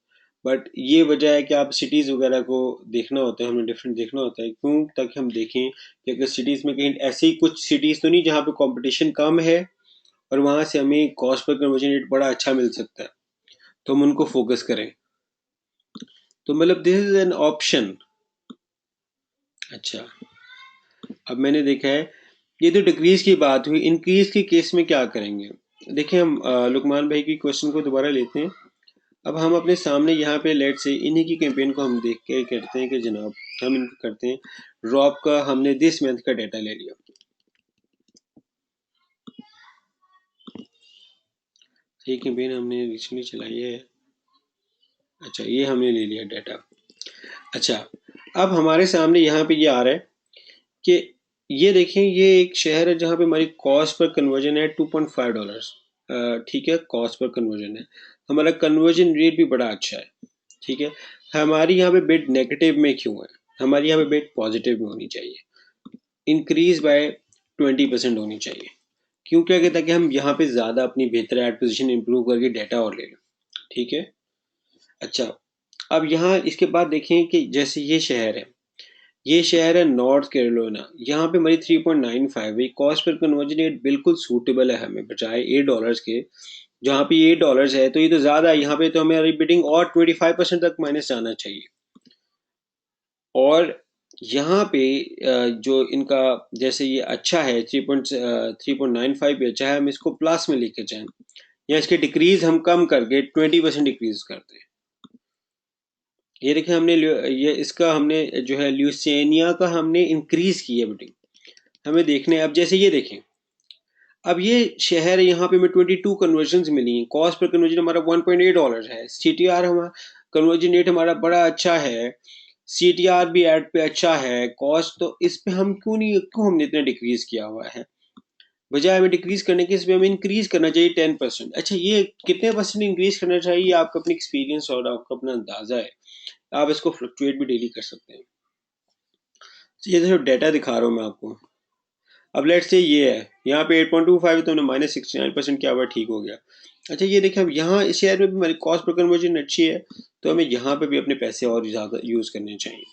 बट ये वजह है कि आप सिटीज़ वगैरह को देखना होता है, हमें डिफरेंट देखना होता है, क्यों, ताकि हम देखें कि अगर सिटीज़ में कहीं ऐसे ही कुछ सिटीज़ तो नहीं जहाँ पे कंपटीशन कम है और वहाँ से हमें कॉस्ट पर कन्वर्जन रेट बड़ा अच्छा मिल सकता है, तो हम उनको फोकस करें। तो मतलब दिस इज एन ऑप्शन। अच्छा, अब मैंने देखा है, ये तो डिक्रीज की बात हुई, इंक्रीज के केस में क्या करेंगे। देखिए, हम लुकमान भाई की क्वेश्चन को दोबारा लेते हैं। अब हम अपने सामने यहाँ पे लेट से इन्हीं की कैंपेन को हम देख के कहते हैं कि जनाब हम इनको करते हैं ड्रॉप का, हमने दिस मंथ का डाटा ले लिया। ये कैंपेन हमने रिसेंटली चलाई है। अच्छा, ये हमने ले लिया डाटा। अच्छा, अब हमारे सामने यहाँ पे ये आ रहा है कि ये देखें, ये एक शहर है जहाँ पे हमारी कॉस्ट पर कन्वर्जन है $2.5। ठीक है, कॉस्ट पर कन्वर्जन है, हमारा कन्वर्जन रेट भी बड़ा अच्छा है। ठीक है, हमारी यहाँ पे बिड नेगेटिव में क्यों है, हमारी यहाँ पे बिड पॉजिटिव में होनी चाहिए, इंक्रीज बाय 20% होनी चाहिए। क्यों, क्या कहता है कि हम यहाँ पे ज़्यादा अपनी बेहतर एड पोजीशन इंप्रूव करके डाटा और ले लें। ठीक है। अच्छा, अब यहाँ इसके बाद देखें कि जैसे ये शहर है नॉर्थ कैरोलिना, यहाँ पे हमारी 3.95 है, कॉस्ट पर कन्वर्जन रेट बिल्कुल सूटेबल है हमें, बचाए $8 के। जहाँ पे $8 है तो ये तो ज़्यादा है, यहाँ पे तो हमारी बिडिंग और 25% तक माइनस जाना चाहिए। और यहाँ पे जो इनका जैसे ये अच्छा है, 3.95 भी अच्छा है, हम इसको प्लस में लेके जाएं, या इसके डिक्रीज हम कम करके 20% डिक्रीज करते हैं। ये देखिए, ये इसका हमने जो है ल्यूसेनिया का हमने इंक्रीज किया बिडिंग, हमें देखने अब जैसे ये देखें, अब ये शहर है, यहाँ पे हमें 22 कन्वर्जन मिली हैं, कॉस्ट पर कन्वर्जन हमारा $1.8 है, सीटीआर हमारा कन्वर्जन रेट हमारा बड़ा अच्छा है, सीटीआर भी एड पे अच्छा है, कॉस्ट तो इस पे हम क्यों हमने इतना डिक्रीज किया हुआ है, बजाय हमें डिक्रीज करने के इस पे हमें इंक्रीज करना चाहिए 10%। अच्छा, ये कितने परसेंट इंक्रीज करना चाहिए, आपका अपनी एक्सपीरियंस और आपका अपना अंदाजा है, आप इसको फ्लक्चुएट भी डेली कर सकते हैं। ये जो डेटा दिखा रहा हूँ मैं आपको, अब लेट्स से ये है, यहाँ पे 8.25 है तो हमने -69% क्या हुआ, ठीक हो गया। अच्छा ये देखिए, अब यहाँ इस शेयर में भी हमारी कॉस्ट पर कन्वर्जन अच्छी है, तो हमें यहाँ पे भी अपने पैसे और ज़्यादा यूज़ करने चाहिए।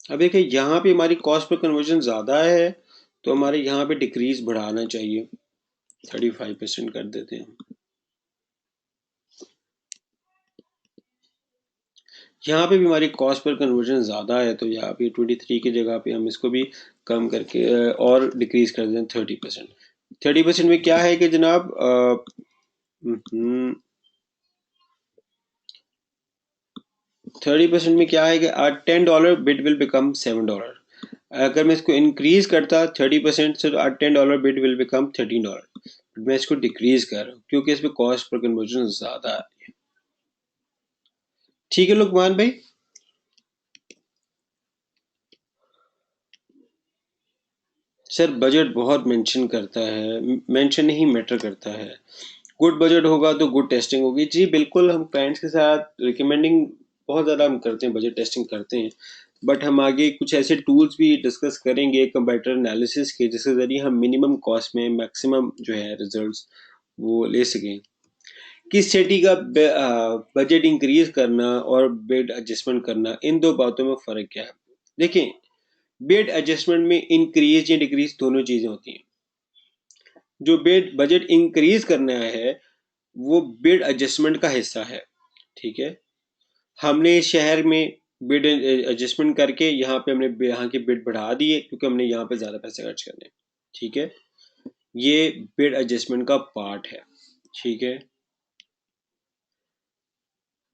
अब देखिए, यहाँ पे हमारी कॉस्ट पर कन्वर्जन ज़्यादा है, तो हमारे यहाँ पे डिक्रीज बढ़ाना चाहिए, 35% कर देते हैं। यहाँ पे भी हमारी कॉस्ट पर कन्वर्जन ज़्यादा है, तो यहाँ पे 23 की जगह पे हम इसको भी कम करके और डिक्रीज कर दें 30%। 30% में क्या है कि जनाब 30% में क्या है कि $10 बिट विल बिकम $7। अगर मैं इसको इंक्रीज करता 30% से, तो $10 बिट विल बिकम $13। मैं इसको डिक्रीज कर रहा हूँ क्योंकि इसमें कॉस्ट पर कन्वर्जन ज़्यादा है। ठीक है लुकमान भाई। सर बजट बहुत मेंशन करता है, मेंशन नहीं मैटर करता है। गुड बजट होगा तो गुड टेस्टिंग होगी। जी बिल्कुल, हम क्लाइंट्स के साथ रिकमेंडिंग बहुत ज़्यादा हम करते हैं, बजट टेस्टिंग करते हैं, बट हम आगे कुछ ऐसे टूल्स भी डिस्कस करेंगे कंपैरेटर एनालिसिस के, जिसके ज़रिए हम मिनिमम कॉस्ट में मैक्सिमम जो है रिजल्ट्स वो ले सकें। किस सिटी का बजट इंक्रीज करना और बेड एडजस्टमेंट करना, इन दो बातों में फ़र्क क्या है? देखिए, बेड एडजस्टमेंट में इंक्रीज या डिक्रीज दोनों चीज़ें होती हैं। जो बेड बजट इंक्रीज करना है वो बेड एडजस्टमेंट का हिस्सा है, ठीक है। हमने शहर में बेड एडजस्टमेंट करके यहाँ पे हमने यहाँ के बेड बढ़ा दिए क्योंकि हमने यहाँ पे ज़्यादा पैसे खर्च करने हैं, ठीक है। ये बेड एडजस्टमेंट का पार्ट है, ठीक है।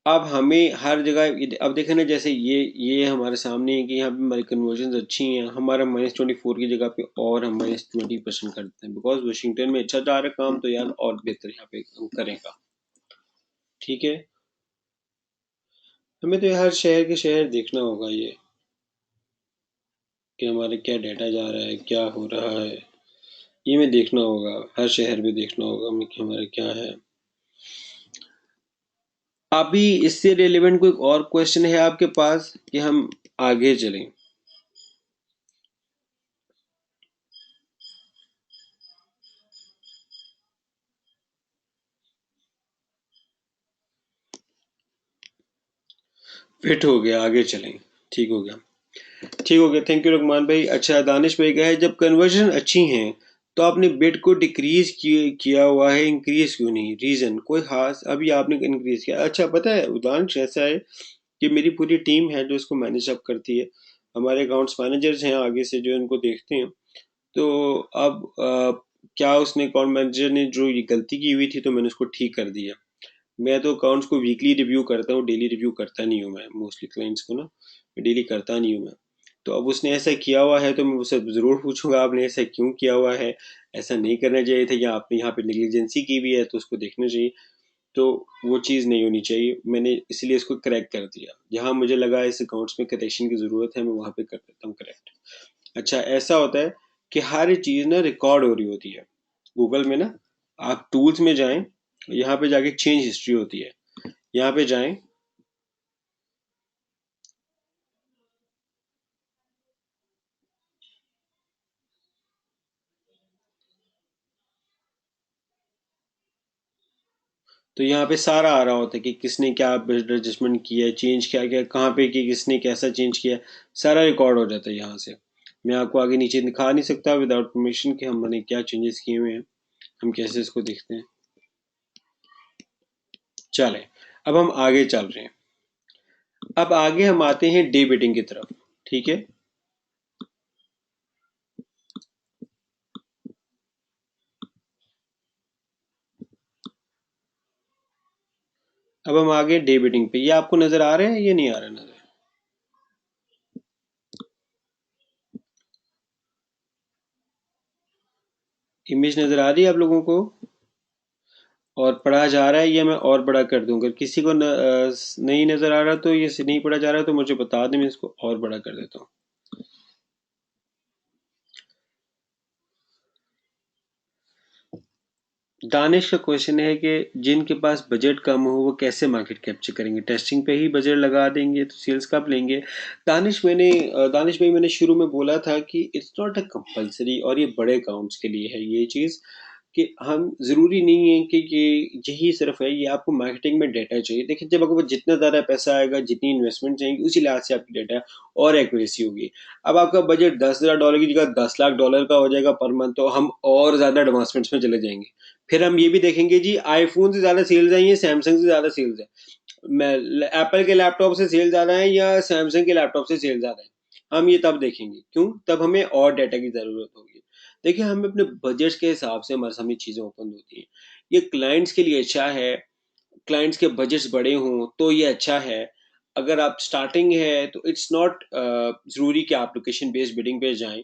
अब हमें हर जगह, अब देखें ना, जैसे ये हमारे सामने है कि यहाँ पे हमारी कन्वर्जन अच्छी हैं, हमारा -24 की जगह पे और हम -20% कर देते हैं, बिकॉज वाशिंगटन में अच्छा जा रहा है काम, तो यार और बेहतर यहाँ पे करेगा, ठीक है। हमें तो हर शहर के शहर देखना होगा ये कि हमारे क्या डाटा जा रहा है, क्या हो रहा है, ये हमें देखना होगा, हर शहर में देखना होगा हमें कि हमारा क्या है। अभी इससे रिलेवेंट कोई और क्वेश्चन है आपके पास कि हम आगे चलें? फिट हो गया, आगे चलें, ठीक हो गया, ठीक हो गया। थैंक यू रघमान भाई। अच्छा, दानिश भाई का है, जब कन्वर्जन अच्छी हैं तो आपने बिड को डिक्रीज किया हुआ है, इंक्रीज क्यों नहीं? रीजन कोई खास? अभी आपने इंक्रीज किया। अच्छा, पता है उदाहरण ऐसा है कि मेरी पूरी टीम है जो इसको मैनेज अप करती है, हमारे अकाउंट्स मैनेजर्स हैं आगे से जो इनको देखते हैं। तो अब क्या उसने अकाउंट मैनेजर ने जो ये गलती की हुई थी तो मैंने उसको ठीक कर दिया। मैं तो अकाउंट्स को वीकली रिव्यू करता हूँ, डेली रिव्यू करता नहीं हूँ मैं, मोस्टली क्लाइंट्स को ना डेली करता नहीं हूँ मैं। तो अब उसने ऐसा किया हुआ है तो मैं उससे ज़रूर पूछूंगा आपने ऐसा क्यों किया हुआ है, ऐसा नहीं करना चाहिए था, या आपने यहाँ पे नेग्लिजेंसी की भी है तो उसको देखना चाहिए। तो वो चीज़ नहीं होनी चाहिए, मैंने इसलिए इसको करेक्ट कर दिया। जहाँ मुझे लगा इस अकाउंट्स में करेक्शन की ज़रूरत है मैं वहाँ पे कर देता हूँ करेक्ट। अच्छा, ऐसा होता है कि हर चीज़ ना रिकॉर्ड हो रही होती है गूगल में ना। आप टूल्स में जाएं, यहाँ पे जाके चेंज हिस्ट्री होती है, यहाँ पे जाएं। तो यहाँ पे सारा आ रहा होता है कि किसने क्या एडजस्टमेंट किया, चेंज क्या किया, कहाँ पे कि किसने कैसा चेंज किया, सारा रिकॉर्ड हो जाता है यहाँ से। मैं आपको आगे नीचे दिखा नहीं सकता विदाउट परमिशन कि हमने क्या चेंजेस किए हुए हैं, हम कैसे इसको देखते हैं। चलें, अब हम आगे चल रहे हैं। अब आगे हम आते हैं डे बिटिंग की तरफ, ठीक है। अब हम आगे डे बिटिंग पे, ये आपको नजर आ रहा है, ये नहीं आ रहा नजर? इमेज नजर आ रही है आप लोगों को? और पढ़ा जा रहा है, या मैं और बड़ा कर दूं? अगर किसी को नहीं नजर आ रहा तो, ये नहीं पढ़ा जा रहा तो मुझे बता दें, मैं इसको और बड़ा कर देता हूँ। दानिश का क्वेश्चन है कि जिनके पास बजट कम हो वो कैसे मार्केट कैप्चर करेंगे, टेस्टिंग पे ही बजट लगा देंगे तो सेल्स कब लेंगे। दानिश भाई मैंने शुरू में बोला था कि इट्स नॉट अ कंपलसरी, और ये बड़े अकाउंट्स के लिए है ये चीज़, कि हम ज़रूरी नहीं है कि ये यही सिर्फ है, ये आपको मार्केटिंग में डाटा चाहिए। देखिए जब आपको जितना ज़्यादा पैसा आएगा, जितनी इन्वेस्टमेंट चाहिए, उसी लिहाज से आपकी डाटा और एक्यूरेसी होगी। अब आपका बजट $10,000 की जगह $10 लाख का हो जाएगा पर मंथ, तो हम और ज़्यादा एडवांसमेंट्स में चले जाएंगे। फिर हम ये भी देखेंगे जी आईफोन से ज़्यादा सेल्स आई है, सैमसंग से ज़्यादा सेल्स है, मैं एप्पल के लैपटॉप से सेल ज़्यादा है या सैमसंग के लैपटॉप से सेल ज़्यादा है। हम ये तब देखेंगे, क्यों? तब हमें और डाटा की ज़रूरत होगी। देखिए हमें अपने बजट के हिसाब से हमारे सामने चीज़ें ओपन होती हैं। ये क्लाइंट्स के लिए अच्छा है, क्लाइंट्स के बजट्स बड़े हों तो ये अच्छा है। अगर आप स्टार्टिंग है तो इट्स नॉट ज़रूरी कि आप लोकेशन बेस्ड बिडिंग पे जाएं,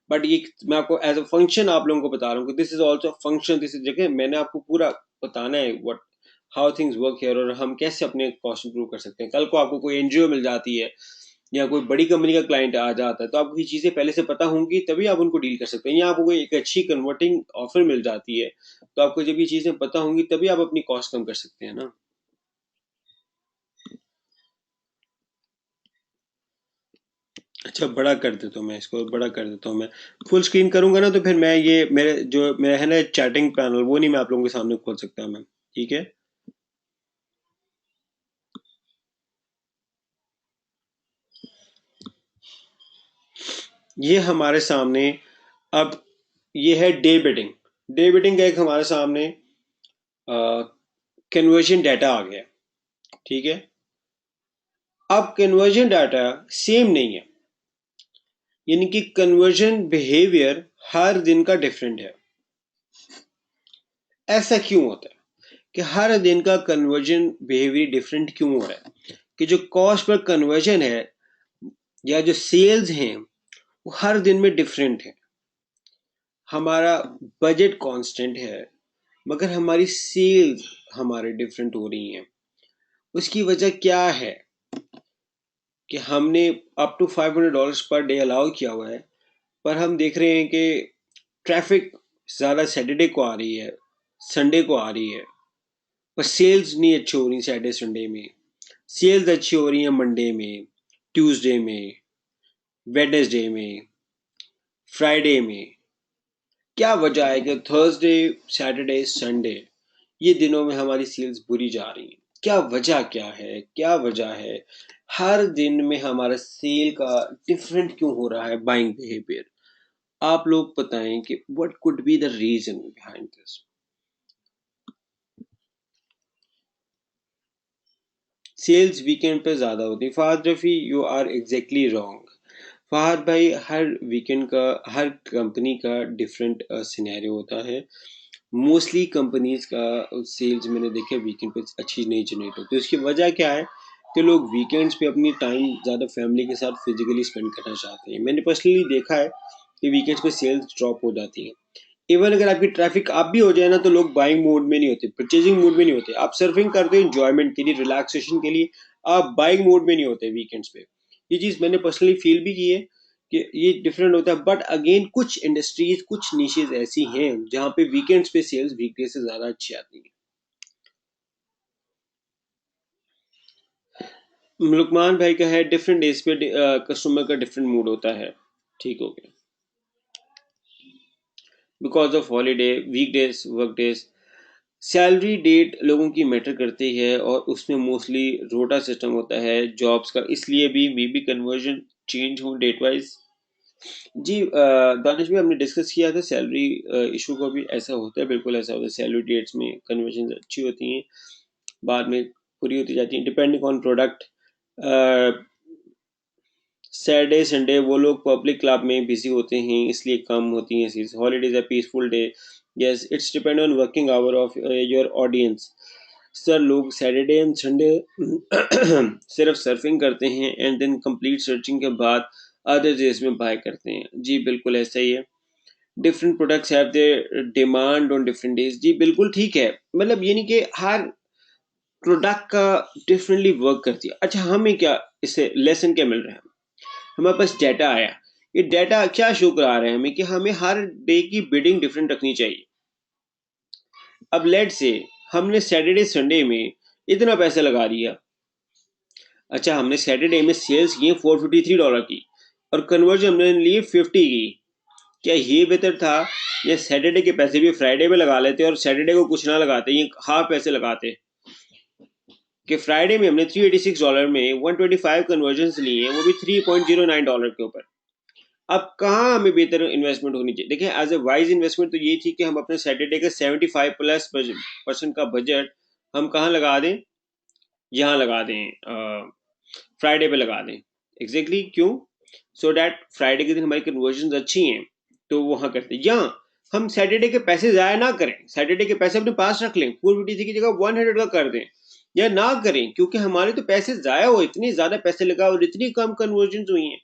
बट ये मैं आपको एज अ फंक्शन आप लोगों को बता रहा हूँ कि this is also function, this is जगह मैंने आपको पूरा बताना है what how things work here, और हम कैसे अपने कॉस्ट इंप्रूव कर सकते हैं। कल को आपको कोई एनजीओ मिल जाती है या कोई बड़ी कंपनी का क्लाइंट आ जाता है, तो आपको ये चीजें पहले से पता होंगी, तभी आप उनको डील कर सकते हैं। या आपको कोई एक अच्छी कन्वर्टिंग ऑफर मिल जाती है, तो आपको जब ये चीजें पता होंगी तभी आप अपनी कॉस्ट कम कर सकते हैं ना। अच्छा बड़ा कर देता हूँ, मैं इसको बड़ा कर देता हूँ। मैं फुल स्क्रीन करूंगा ना तो फिर मैं ये मेरे है ना चैटिंग पैनल, वो नहीं मैं आप लोगों के सामने खोल सकता मैं। ठीक है, ये हमारे सामने अब ये है डे बिडिंग। डे बिडिंग का एक हमारे सामने कन्वर्जन डाटा आ गया। ठीक है, अब कन्वर्जन डाटा सेम नहीं है, यानी कि कन्वर्जन बिहेवियर हर दिन का डिफरेंट है। ऐसा क्यों होता है कि हर दिन का कन्वर्जन बिहेवियर डिफरेंट क्यों हो रहा है? कि जो कॉस्ट पर कन्वर्जन है या जो सेल्स हैं वो हर दिन में डिफरेंट है। हमारा बजट कांस्टेंट है मगर हमारी सेल्स हमारे डिफरेंट हो रही हैं। उसकी वजह क्या है कि हमने up to $500 per day allow किया हुआ है, पर हम देख रहे हैं कि ट्रैफिक ज़्यादा सैटरडे को आ रही है, संडे को आ रही है, पर सेल्स नहीं अच्छी हो रही सैटरडे संडे में। सेल्स अच्छी हो रही है मंडे में, ट्यूसडे में, वेडनेसडे में, फ्राइडे में। क्या वजह है कि थर्सडे, सैटरडे, संडे ये दिनों में हमारी सेल्स बुरी जा रही है? क्या वजह क्या है, क्या वजह है? हर दिन में हमारा सेल का डिफरेंट क्यों हो रहा है बाइंग बिहेवियर? आप लोग बताएं कि what could be the reason behind this. Sales weekend पे ज़्यादा होती है। Fahad Rafi, you are exactly wrong. Fahad भाई, हर वीकेंड का, हर कंपनी का डिफरेंट सिनेरियो होता है। मोस्टली कंपनीज का सेल्स मैंने देखा वीकेंड पे अच्छी नहीं जनरेट होती। उसकी वजह क्या है कि लोग वीकेंड्स पे अपनी टाइम ज़्यादा फैमिली के साथ फिजिकली स्पेंड करना चाहते हैं। मैंने पर्सनली देखा है कि वीकेंड्स पे सेल्स ड्रॉप हो जाती हैं। इवन अगर आपकी ट्रैफिक आप भी हो जाए ना, तो लोग बाइंग मोड में नहीं होते, परचेजिंग मोड में नहीं होते। आप सर्फिंग करते हो इंजॉयमेंट के लिए, रिलैक्सेशन के लिए, आप बाइंग मोड में नहीं होते वीकेंड्स पे। ये चीज़ मैंने पर्सनली फील भी की है कि ये डिफरेंट होता है। बट अगेन कुछ इंडस्ट्रीज, कुछ निशेज ऐसी हैं जहाँ पे वीकेंड्स पे सेल्स वीकडे से ज़्यादा अच्छी आती है। लुकमान भाई का है डिफरेंट डेज पे कस्टमर का डिफरेंट मूड होता है। ठीक हो गया, because of holiday, weekdays, work days. Salary date लोगों की मैटर करती है और उसमें मोस्टली रोटा सिस्टम होता है जॉब्स का, इसलिए भी मे बी कन्वर्जन चेंज हो डेट वाइज। जी दानिश भी हमने डिस्कस किया था सैलरी इशू का भी, ऐसा होता है, बिल्कुल ऐसा होता है। सैलरी डेट्स में कन्वर्जन अच्छी होती हैं, बाद में पूरी होती जाती हैं depending on product. Saturday Sunday वो लोग पब्लिक क्लब में बिजी होते हैं, इसलिए कम होती हैं series. Holidays a peaceful day, yes it's depend on working hour of your audience. Sir लोग सैटरडे एंड संडे सिर्फ सर्फिंग करते हैं एंड देन कंप्लीट सर्चिंग के बाद अदर डेज में बाय करते हैं। जी बिल्कुल ऐसा ही है। Different products have their demand on different days. जी बिल्कुल ठीक है, मतलब ये नहीं कि हर प्रोडक्ट का डिफरेंटली वर्क करती है। अच्छा हमें क्या इससे लेसन क्या मिल रहा है? हमारे पास डाटा आया, ये डाटा क्या शो करा रहे हैं हमें कि हमें हर डे की बिडिंग डिफरेंट रखनी चाहिए। अब लेट से हमने सैटरडे संडे में इतना पैसा लगा दिया। अच्छा, हमने सैटरडे में सेल्स की $453 की और कन्वर्जन हमने ली 50 की। क्या ये बेहतर था या सैटरडे के पैसे भी फ्राइडे में लगा लेते और सैटरडे को कुछ ना लगाते, ये हाफ पैसे लगाते? कि फ्राइडे में हमने $386 में 125 कन्वर्जन लिए हैं, वो भी $3.09 के ऊपर। अब कहाँ हमें बेहतर इन्वेस्टमेंट होनी चाहिए? देखिए, एज ए वाइज इन्वेस्टमेंट तो ये थी कि हम अपने सैटरडे का 75+% का बजट हम कहाँ लगा दें, यहाँ लगा दें, फ्राइडे पे लगा दें। एग्जैक्टली क्यों? सो डैट फ्राइडे के दिन हमारी कन्वर्जन अच्छी हैं तो वहाँ करते हैं, या हम सैटरडे के पैसे ज़ाया ना करें, सैटरडे के पैसे अपने पास रख लें, 453 की जगह 100 का कर दें, या ना करें, क्योंकि हमारे तो पैसे ज़ाया हो, इतनी ज़्यादा पैसे लगा और इतनी कम कन्वर्जन हुई हैं।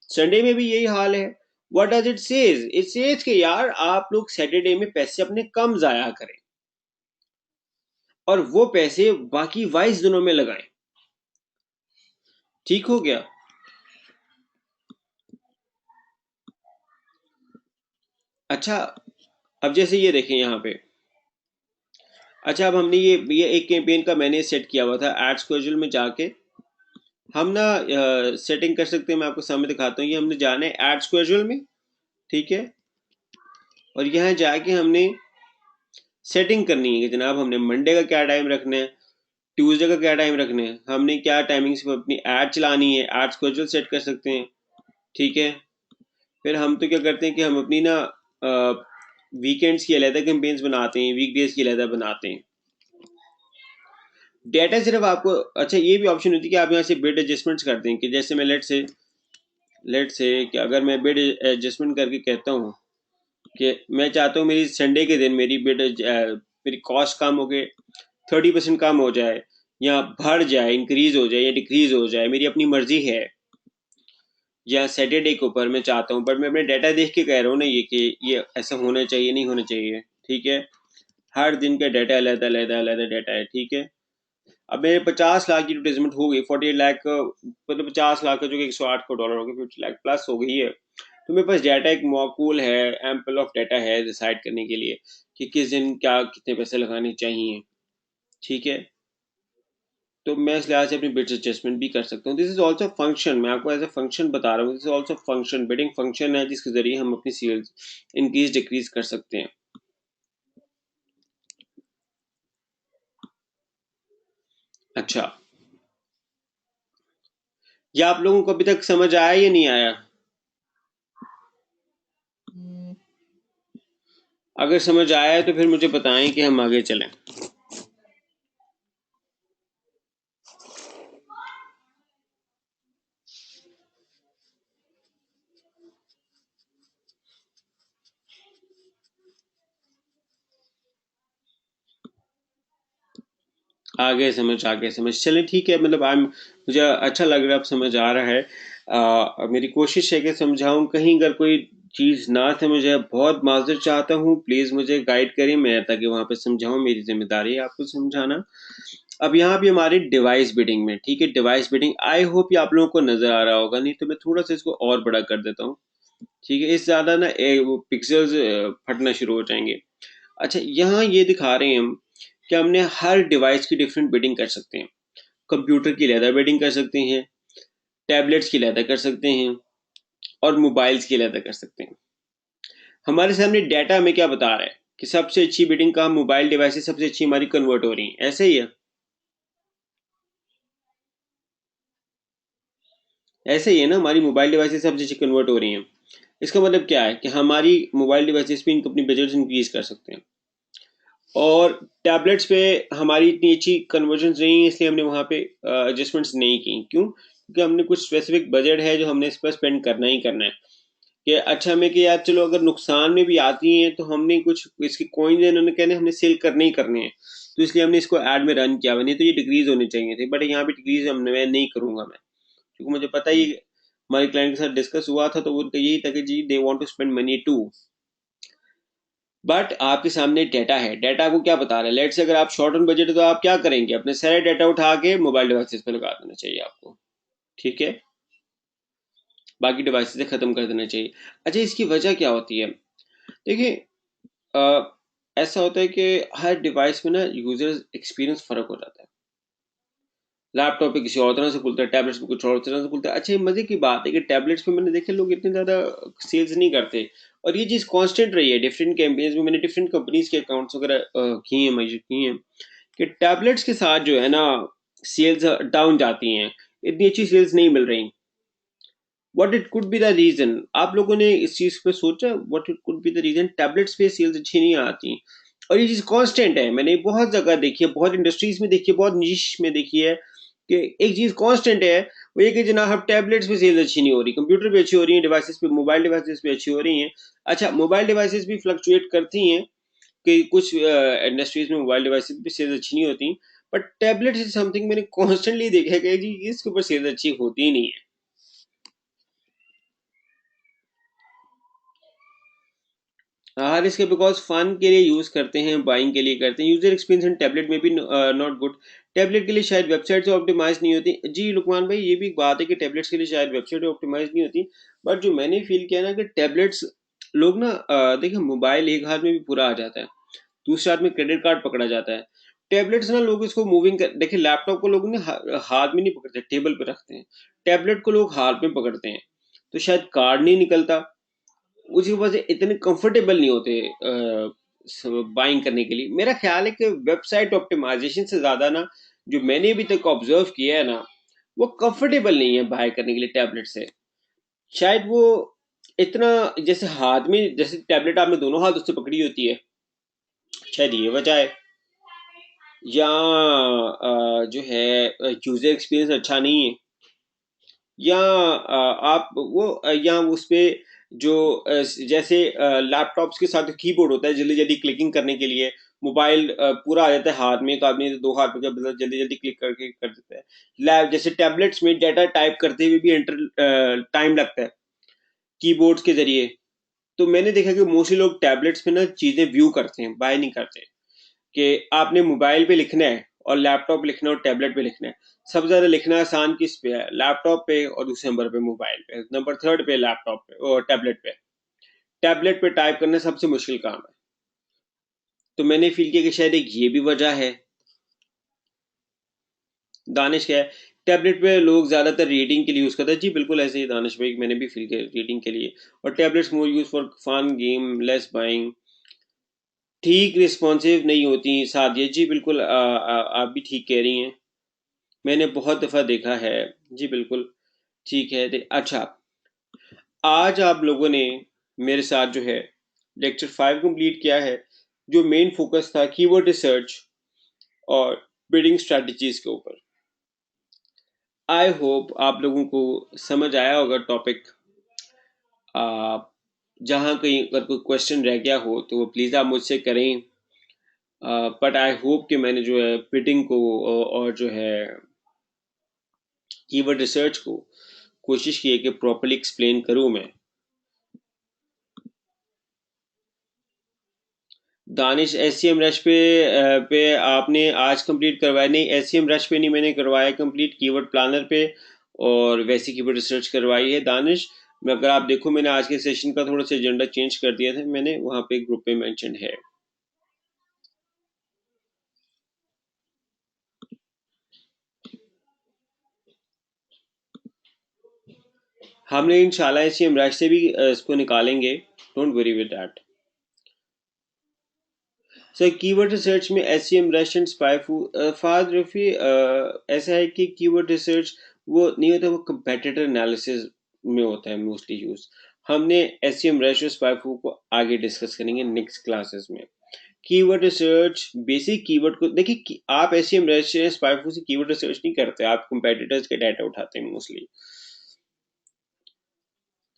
संडे में भी यही हाल है। What does it says? It says कि यार आप लोग सैटरडे में पैसे अपने कम ज़ाया करें और वो पैसे बाकी वाइज दिनों में लगाएं। ठीक हो गया? अच्छा, अब जैसे ये देखें यहाँ पे। अच्छा, अब हमने ये एक कैंपेन का मैंने सेट किया हुआ था, एड्स कैजुअल में जाके हम ना सेटिंग कर सकते हैं। मैं आपको सामने दिखाता हूँ। ये हमने जाना है एड्स कैजुअल में, ठीक है, और यहाँ जाके हमने सेटिंग करनी है कि जनाब हमने मंडे का क्या टाइम रखना है, ट्यूसडे का क्या टाइम रखना है, हमने क्या टाइमिंग से अपनी ऐड चलानी है, एड्स कैजुअल सेट कर सकते हैं, ठीक है। फिर हम तो क्या करते हैं कि हम अपनी ना वीकेंड्स की अलहदा कैंपेन्स बनाते हैं, वीकडेज की अलहदा बनाते हैं। डेटा सिर्फ आपको, अच्छा ये भी ऑप्शन होती है कि आप यहाँ से बिड एडजस्टमेंट्स करते हैं कि जैसे मैं लेट से कि अगर मैं बिड एडजस्टमेंट करके कहता हूँ कि मैं चाहता हूँ मेरी संडे के दिन मेरी कॉस्ट कम हो गए, 30% कम हो जाए या बढ़ जाए, इंक्रीज हो जाए या डिक्रीज हो जाए, मेरी अपनी मर्जी है, या सैटरडे के ऊपर मैं चाहता हूँ, बट मैं अपने डाटा देख के कह रहा हूँ ना ये कि ये ऐसा होना चाहिए, नहीं होना चाहिए, ठीक है। हर दिन का डाटा अलग अलग अलग डाटा है, ठीक है। अब मेरे 50 लाख की एडवर्टाइजमेंट हो गई, 48 लाख का, मतलब 50 लाख का जो कि 108 का डॉलर हो गया, 50 लाख प्लस हो गई है। तो मेरे पास डाटा एक मौकूल है, एम्पल ऑफ डाटा है डिसाइड करने के लिए कि किस दिन क्या कितने पैसे लगाने चाहिए, ठीक है। तो मैं इस लिहाज से अपनी बिड्स एडजस्टमेंट भी कर सकता हूँ। दिस इज ऑल्सो फंक्शन, मैं आपको एज ए फंक्शन बता रहा हूँ। This is also function, bidding function है जिसके जरिए हम अपनी सेल्स इंक्रीज डिक्रीज कर सकते हैं। अच्छा, ये आप लोगों को अभी तक समझ आया या नहीं आया? अगर समझ आया है तो फिर मुझे बताएं कि हम आगे चलें। आगे समझ चलें, ठीक है। मतलब मुझे अच्छा लग रहा है, अब समझ आ रहा है। मेरी कोशिश है कि समझाऊं, कहीं अगर कोई चीज़ ना समझ आए बहुत माजरत चाहता हूँ, प्लीज़ मुझे गाइड करें, मैं ताकि वहाँ पे समझाऊं, मेरी जिम्मेदारी है आपको समझाना। अब यहाँ भी हमारी डिवाइस बिडिंग में, ठीक है, डिवाइस बिडिंग, आई होप ये आप लोगों को नजर आ रहा होगा, नहीं तो मैं थोड़ा सा इसको और बड़ा कर देता हूँ, ठीक है। इस ज्यादा ना वो पिक्सल्स फटना शुरू हो जाएंगे। अच्छा, यहाँ ये दिखा रहे हैं हम कि हमने हर डिवाइस की डिफरेंट बिडिंग कर सकते हैं। कंप्यूटर की अलहदा बिडिंग कर सकते हैं, टैबलेट्स की अलहदा कर सकते हैं और मोबाइल्स की अलहदा कर सकते हैं। हमारे सामने डाटा हमें क्या बता रहा है कि सबसे अच्छी बिडिंग का मोबाइल डिवाइसेस सबसे अच्छी हमारी कन्वर्ट हो रही हैं, ऐसे ही है? ऐसे ही है ना, हमारी मोबाइल डिवाइसेस सबसे अच्छी कन्वर्ट हो रही हैं। इसका मतलब क्या है कि हमारी मोबाइल डिवाइसेस पे अपनी बजट इंक्रीज कर सकते हैं, और टैबलेट्स पे हमारी इतनी अच्छी कन्वर्जन नहीं है, इसलिए हमने वहाँ पे एडजस्टमेंट्स नहीं की। क्यों? क्योंकि हमने कुछ स्पेसिफिक बजट है जो हमने इस पर स्पेंड करना ही करना है। कि अच्छा हमें कि यार चलो अगर नुकसान में भी आती हैं तो हमने कुछ इसके कॉइन इन्होंने कहने हमने सेल करने ही करने हैं, तो इसलिए हमने इसको ऐड में रन किया हुआ, नहीं तो ये डिक्रीज होने चाहिए थे, बट यहाँ पे डिक्रीज हमने मैं नहीं करूंगा मैं, क्योंकि मुझे पता ही हमारे क्लाइंट के साथ डिस्कस हुआ था तो उनका यही था कि जी they want to spend money too. But आपके सामने डाटा है, डाटा को क्या बता रहा है? लेट से अगर आप शॉर्ट ऑन बजट है तो आप क्या करेंगे, अपने सारे डाटा उठा के मोबाइल डिवाइसेस पे लगा देना चाहिए आपको, ठीक है, बाकी डिवाइसेस से खत्म कर देना चाहिए। अच्छा, इसकी वजह क्या होती है? देखिए, ऐसा होता है कि हर डिवाइस में ना यूजर एक्सपीरियंस फर्क हो जाता है। लैपटॉप पे किसी और तरह से खुलता है, टैबलेट्स पे कुछ और तरह से खुलता है। अच्छा, ये मजे की बात है कि टैबलेट्स पे मैंने देखे लोग इतने ज्यादा सेल्स नहीं करते, और ये चीज कांस्टेंट रही है डिफरेंट कैंपेन्स में। मैंने डिफरेंट कंपनीज के अकाउंट्स वगैरह किए हैं, मेजर किए हैं कि टैबलेट्स के साथ जो है ना सेल्स डाउन जाती हैं, इतनी अच्छी सेल्स नहीं मिल रही। What it could be the reason? आप लोगों ने इस चीज पे सोचा what it could be the reason tablets पे सेल्स अच्छी नहीं आती? और ये चीज कांस्टेंट है, मैंने बहुत जगह देखी है, बहुत इंडस्ट्रीज में देखी है, बहुत निश में देखी है कि एक चीज कांस्टेंट है, वो ये कि जनाब टैबलेट्स पे सेल्स अच्छी नहीं हो रही, कंप्यूटर पे अच्छी हो रही है, डिवाइसेस पे, मोबाइल डिवाइसेस पे अच्छी हो रही हैं। अच्छा, मोबाइल डिवाइसेस भी फ्लक्चुएट करती हैं कि कुछ इंडस्ट्रीज में मोबाइल डिवाइसेस पे सेल्स अच्छी नहीं होती, बट टैबलेट्स इज समथिंग मैंने कॉन्स्टेंटली देखा है कि जी इसके ऊपर सेल्स अच्छी होती ही नहीं है। हर इसके बिकॉज फन के लिए यूज करते हैं, बाइंग के लिए करते हैं। यूजर एक्सपीरियंस इन टैबलेट में भी नॉट गुड। टैबलेट के लिए शायद वेबसाइट से ऑप्टिमाइज नहीं होती। जी लुकमान भाई, ये भी एक बात है कि टैबलेट्स के लिए शायद वेबसाइट ऑप्टिमाइज नहीं होती, बट जो मैंने फील किया ना कि टैबलेट्स लोग ना देखिए मोबाइल एक हाथ में भी पूरा आ जाता है, दूसरे हाथ में क्रेडिट कार्ड पकड़ा जाता है। टैबलेट्स ना लोग इसको मूविंग कर, देखिए लैपटॉप को लोग ना हाथ में नहीं पकड़ते, टेबल पे रखते हैं। टैबलेट को लोग हाथ में पकड़ते हैं, तो शायद कार्ड नहीं निकलता, उसकी वजह से इतने कंफर्टेबल नहीं होते बाइंग करने के लिए। मेरा ख्याल है कि वेबसाइट ऑप्टिमाइजेशन से ज्यादा ना, जो मैंने अभी तक ऑब्जर्व किया है ना, वो कंफर्टेबल नहीं है बाय करने के लिए टैबलेट से। शायद वो इतना, जैसे हाथ में, जैसे टैबलेट आपने दोनों हाथ उससे पकड़ी होती है, शायद ये वजह है। या जो है यूजर एक्सपीरियंस अच्छा नहीं है, या आप वो या उस पे जो जैसे लैपटॉप्स के साथ कीबोर्ड होता है जल्दी जल्दी क्लिकिंग करने के लिए, मोबाइल पूरा आ जाता है हाथ में, एक आदमी दो हाथ में जल्दी जल्दी क्लिक करके कर देता है। लैब जैसे टैबलेट्स में डाटा टाइप करते हुए भी एंटर टाइम लगता है कीबोर्ड्स के जरिए। तो मैंने देखा कि मोस्टली लोग टैबलेट्स में ना चीजें व्यू करते हैं, बाय नहीं करते। कि आपने मोबाइल पे लिखना है और लैपटॉप पे लिखना है और टैबलेट पे लिखना है। सबसे ज्यादा लिखना आसान किस पे है? लैपटॉप पे, और दूसरे नंबर पे मोबाइल पे, नंबर थर्ड पे लैपटॉप पे और टैबलेट पे। टैबलेट पे टाइप करना सबसे मुश्किल काम है। तो मैंने फील किया कि शायद एक ये भी वजह है। दानिश क्या है? टैबलेट पे लोग ज्यादातर रीडिंग के लिए यूज करते हैं। जी बिल्कुल ऐसे ही दानिश भाई, मैंने भी फील किया रीडिंग के लिए। और tablets more use for fun game less buying. ठीक रिस्पॉन्सिव नहीं होती सादिया जी, बिल्कुल आप भी ठीक कह रही हैं, मैंने बहुत दफा देखा है। जी बिल्कुल ठीक है। अच्छा, आज आप लोगों ने मेरे साथ जो है लेक्चर 5 कंप्लीट किया है, जो मेन फोकस था कीवर्ड रिसर्च और बिल्डिंग स्ट्रेटजीज के ऊपर। आई होप आप लोगों को समझ आया होगा टॉपिक। आप जहाँ कहीं अगर कोई क्वेश्चन रह गया हो तो वो प्लीज़ आप मुझसे करें। बट आई होप कि मैंने जो है बिल्डिंग को और जो है कीवर्ड रिसर्च को कोशिश की है कि प्रॉपर्ली एक्सप्लेन करूँ मैं। Danish S C M rush पे आपने आज कंप्लीट करवाया? नहीं, एस सी एम रश पे नहीं मैंने करवाया कंप्लीट, कीवर्ड प्लानर पे और वैसी कीवर्ड रिसर्च करवाई है दानिश। मैं अगर आप देखो मैंने आज के सेशन का थोड़ा सा एजेंडा चेंज कर दिया था, मैंने वहाँ पे ग्रुप पे मेंशन है। हमने इंशाल्लाह एस सी एम रश से भी इसको निकालेंगे, don't worry with that. Sir keyword research में S C M rush and SpyFu, Fahad Rafi, ऐसा है कि कीवर्ड रिसर्च वो नहीं होता, वो कंपेटिटर एनालिसिस में होता है मोस्टली यूज। हमने एस सी एम रश और स्पाइफू को आगे डिस्कस करेंगे नेक्स्ट क्लासेस में। कीवर्ड रिसर्च बेसिक कीवर्ड को देखिए, आप एस सी एम रश स्पाइफू से कीवर्ड रिसर्च नहीं करते, आप कंपेटिटर्स के डाटा उठाते हैं मोस्टली।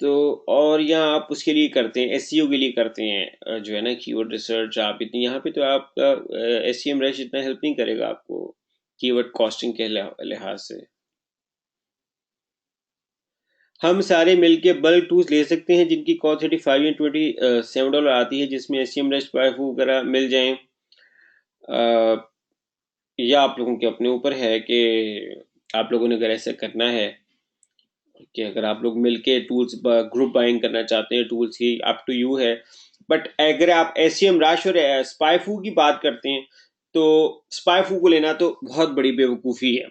तो और यहाँ आप उसके लिए करते हैं, एसईओ के लिए करते हैं जो है ना कीवर्ड रिसर्च। आप इतनी यहाँ पे तो आपका एसईएम रैश इतना हेल्प नहीं करेगा आपको कीवर्ड कॉस्टिंग के लिहाज से। हम सारे मिलके बल्क टूल्स ले सकते हैं जिनकी कॉस्ट 35 या $27 आती है, जिसमें एसईएम रैश वगैरह मिल जाएं। या आप लोगों के अपने ऊपर है कि आप लोगों ने अगर ऐसा करना है कि अगर आप लोग मिलके टूल्स ग्रुप बाइंग करना चाहते हैं टूल्स की, अप टू यू है। बट अगर आप एससीएम रश और स्पाईफू की बात करते हैं तो स्पाईफू को लेना तो बहुत बड़ी बेवकूफ़ी है।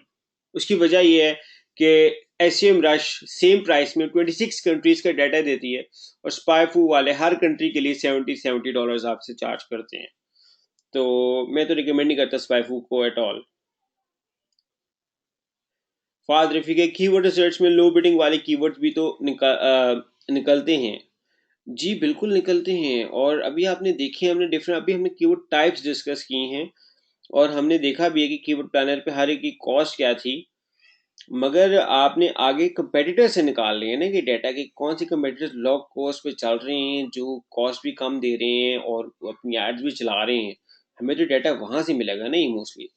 उसकी वजह यह है कि एससीएम रश सेम प्राइस में 26 कंट्रीज का डाटा देती है और स्पाईफू वाले हर कंट्री के लिए $70 आपसे चार्ज करते हैं। तो मैं तो रिकमेंड नहीं करता स्पाईफू को एट ऑल। फाद रफी के कीवर्ड रिसर्च में लो बिडिंग वाले कीवर्ड्स भी तो निकलते हैं। जी बिल्कुल निकलते हैं, और अभी आपने देखे हमने डिफरेंट अभी हमने कीवर्ड टाइप्स डिस्कस की हैं और हमने देखा भी है कि कीवर्ड प्लानर पे हर एक की कॉस्ट क्या थी। मगर आपने आगे कंपेटिटर से निकाल लिए ना कि डाटा के कौन से कंपेटिटर लो कॉस्ट पे चल रहे हैं, जो कॉस्ट भी कम दे रहे हैं और अपनी एड्स भी चला रहे हैं। हमें तो डाटा वहां से मिलेगा नहीं मोस्टली,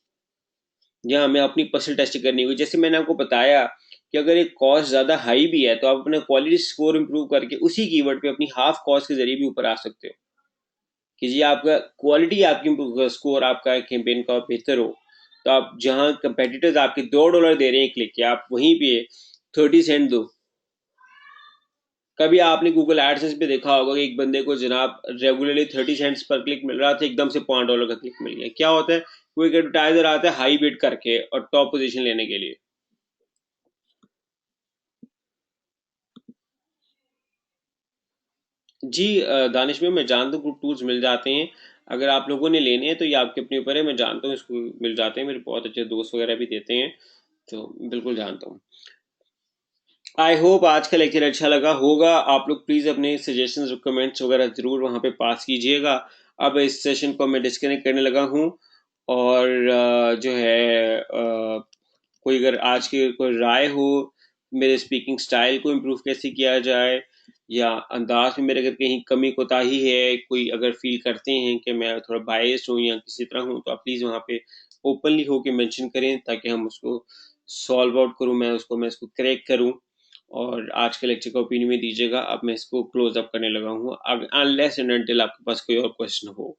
या हमें अपनी पर्सनल टेस्टिंग करनी होगी। जैसे मैंने आपको बताया कि अगर एक कॉस्ट ज़्यादा हाई भी है तो आप अपना क्वालिटी स्कोर इंप्रूव करके उसी कीवर्ड पे अपनी हाफ कॉस्ट के जरिए भी ऊपर आ सकते हो कि जी आपका क्वालिटी आपकी स्कोर आपका कैंपेन का बेहतर हो। तो आप जहाँ कंपेटिटर्स आपके $2 दे रहे हैं क्लिक के, आप वहीं पे 30 सेंट दो। कभी आपने गूगल एडसेंस पे देखा होगा कि एक बंदे को जनाब रेगुलरली 30 सेंट्स पर क्लिक मिल रहा था, एकदम से $5 का क्लिक मिल गया। क्या होता है, कोई एक एडवर्टाइजर आता है हाई बिड करके और टॉप पोजीशन लेने के लिए। जी दानिश में मैं जानता हूँ ग्रुप टूल्स मिल जाते हैं। अगर आप लोगों ने लेने हैं तो ये आपके अपने ऊपर है, मैं जानता हूँ इसको मिल जाते हैं, मेरे बहुत अच्छे दोस्त वगैरह भी देते हैं, तो बिल्कुल जानता हूँ। आई होप आज का लेक्चर अच्छा लगा होगा। आप लोग प्लीज़ अपने सजेशंस और कमेंट्स वगैरह ज़रूर वहाँ पे पास कीजिएगा। अब इस सेशन को मैं डिस्कनेक्ट करने लगा हूँ, और जो है कोई अगर आज की कोई राय हो मेरे स्पीकिंग स्टाइल को इम्प्रूव कैसे किया जाए, या अंदाज में मेरे अगर कहीं कमी कोताही है, कोई अगर फील करते हैं कि मैं थोड़ा बायस्ड हूँ या किसी तरह हूँ, तो आप प्लीज़ वहाँ पे ओपनली होके मेंशन करें ताकि हम उसको सॉल्व आउट करूँ, मैं इसको करेक्ट करूँ। और आज के लेक्चर का ओपिनियन में दीजिएगा। अब मैं इसको क्लोज अप करने लगा हूँ, अनलेस एंड अनटिल आपके पास कोई और क्वेश्चन हो।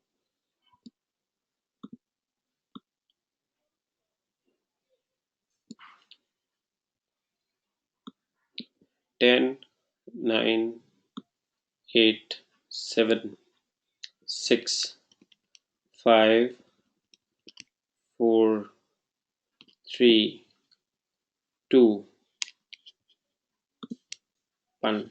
10, 9, 8, 7, 6, 5, 4, 3, 2, 1।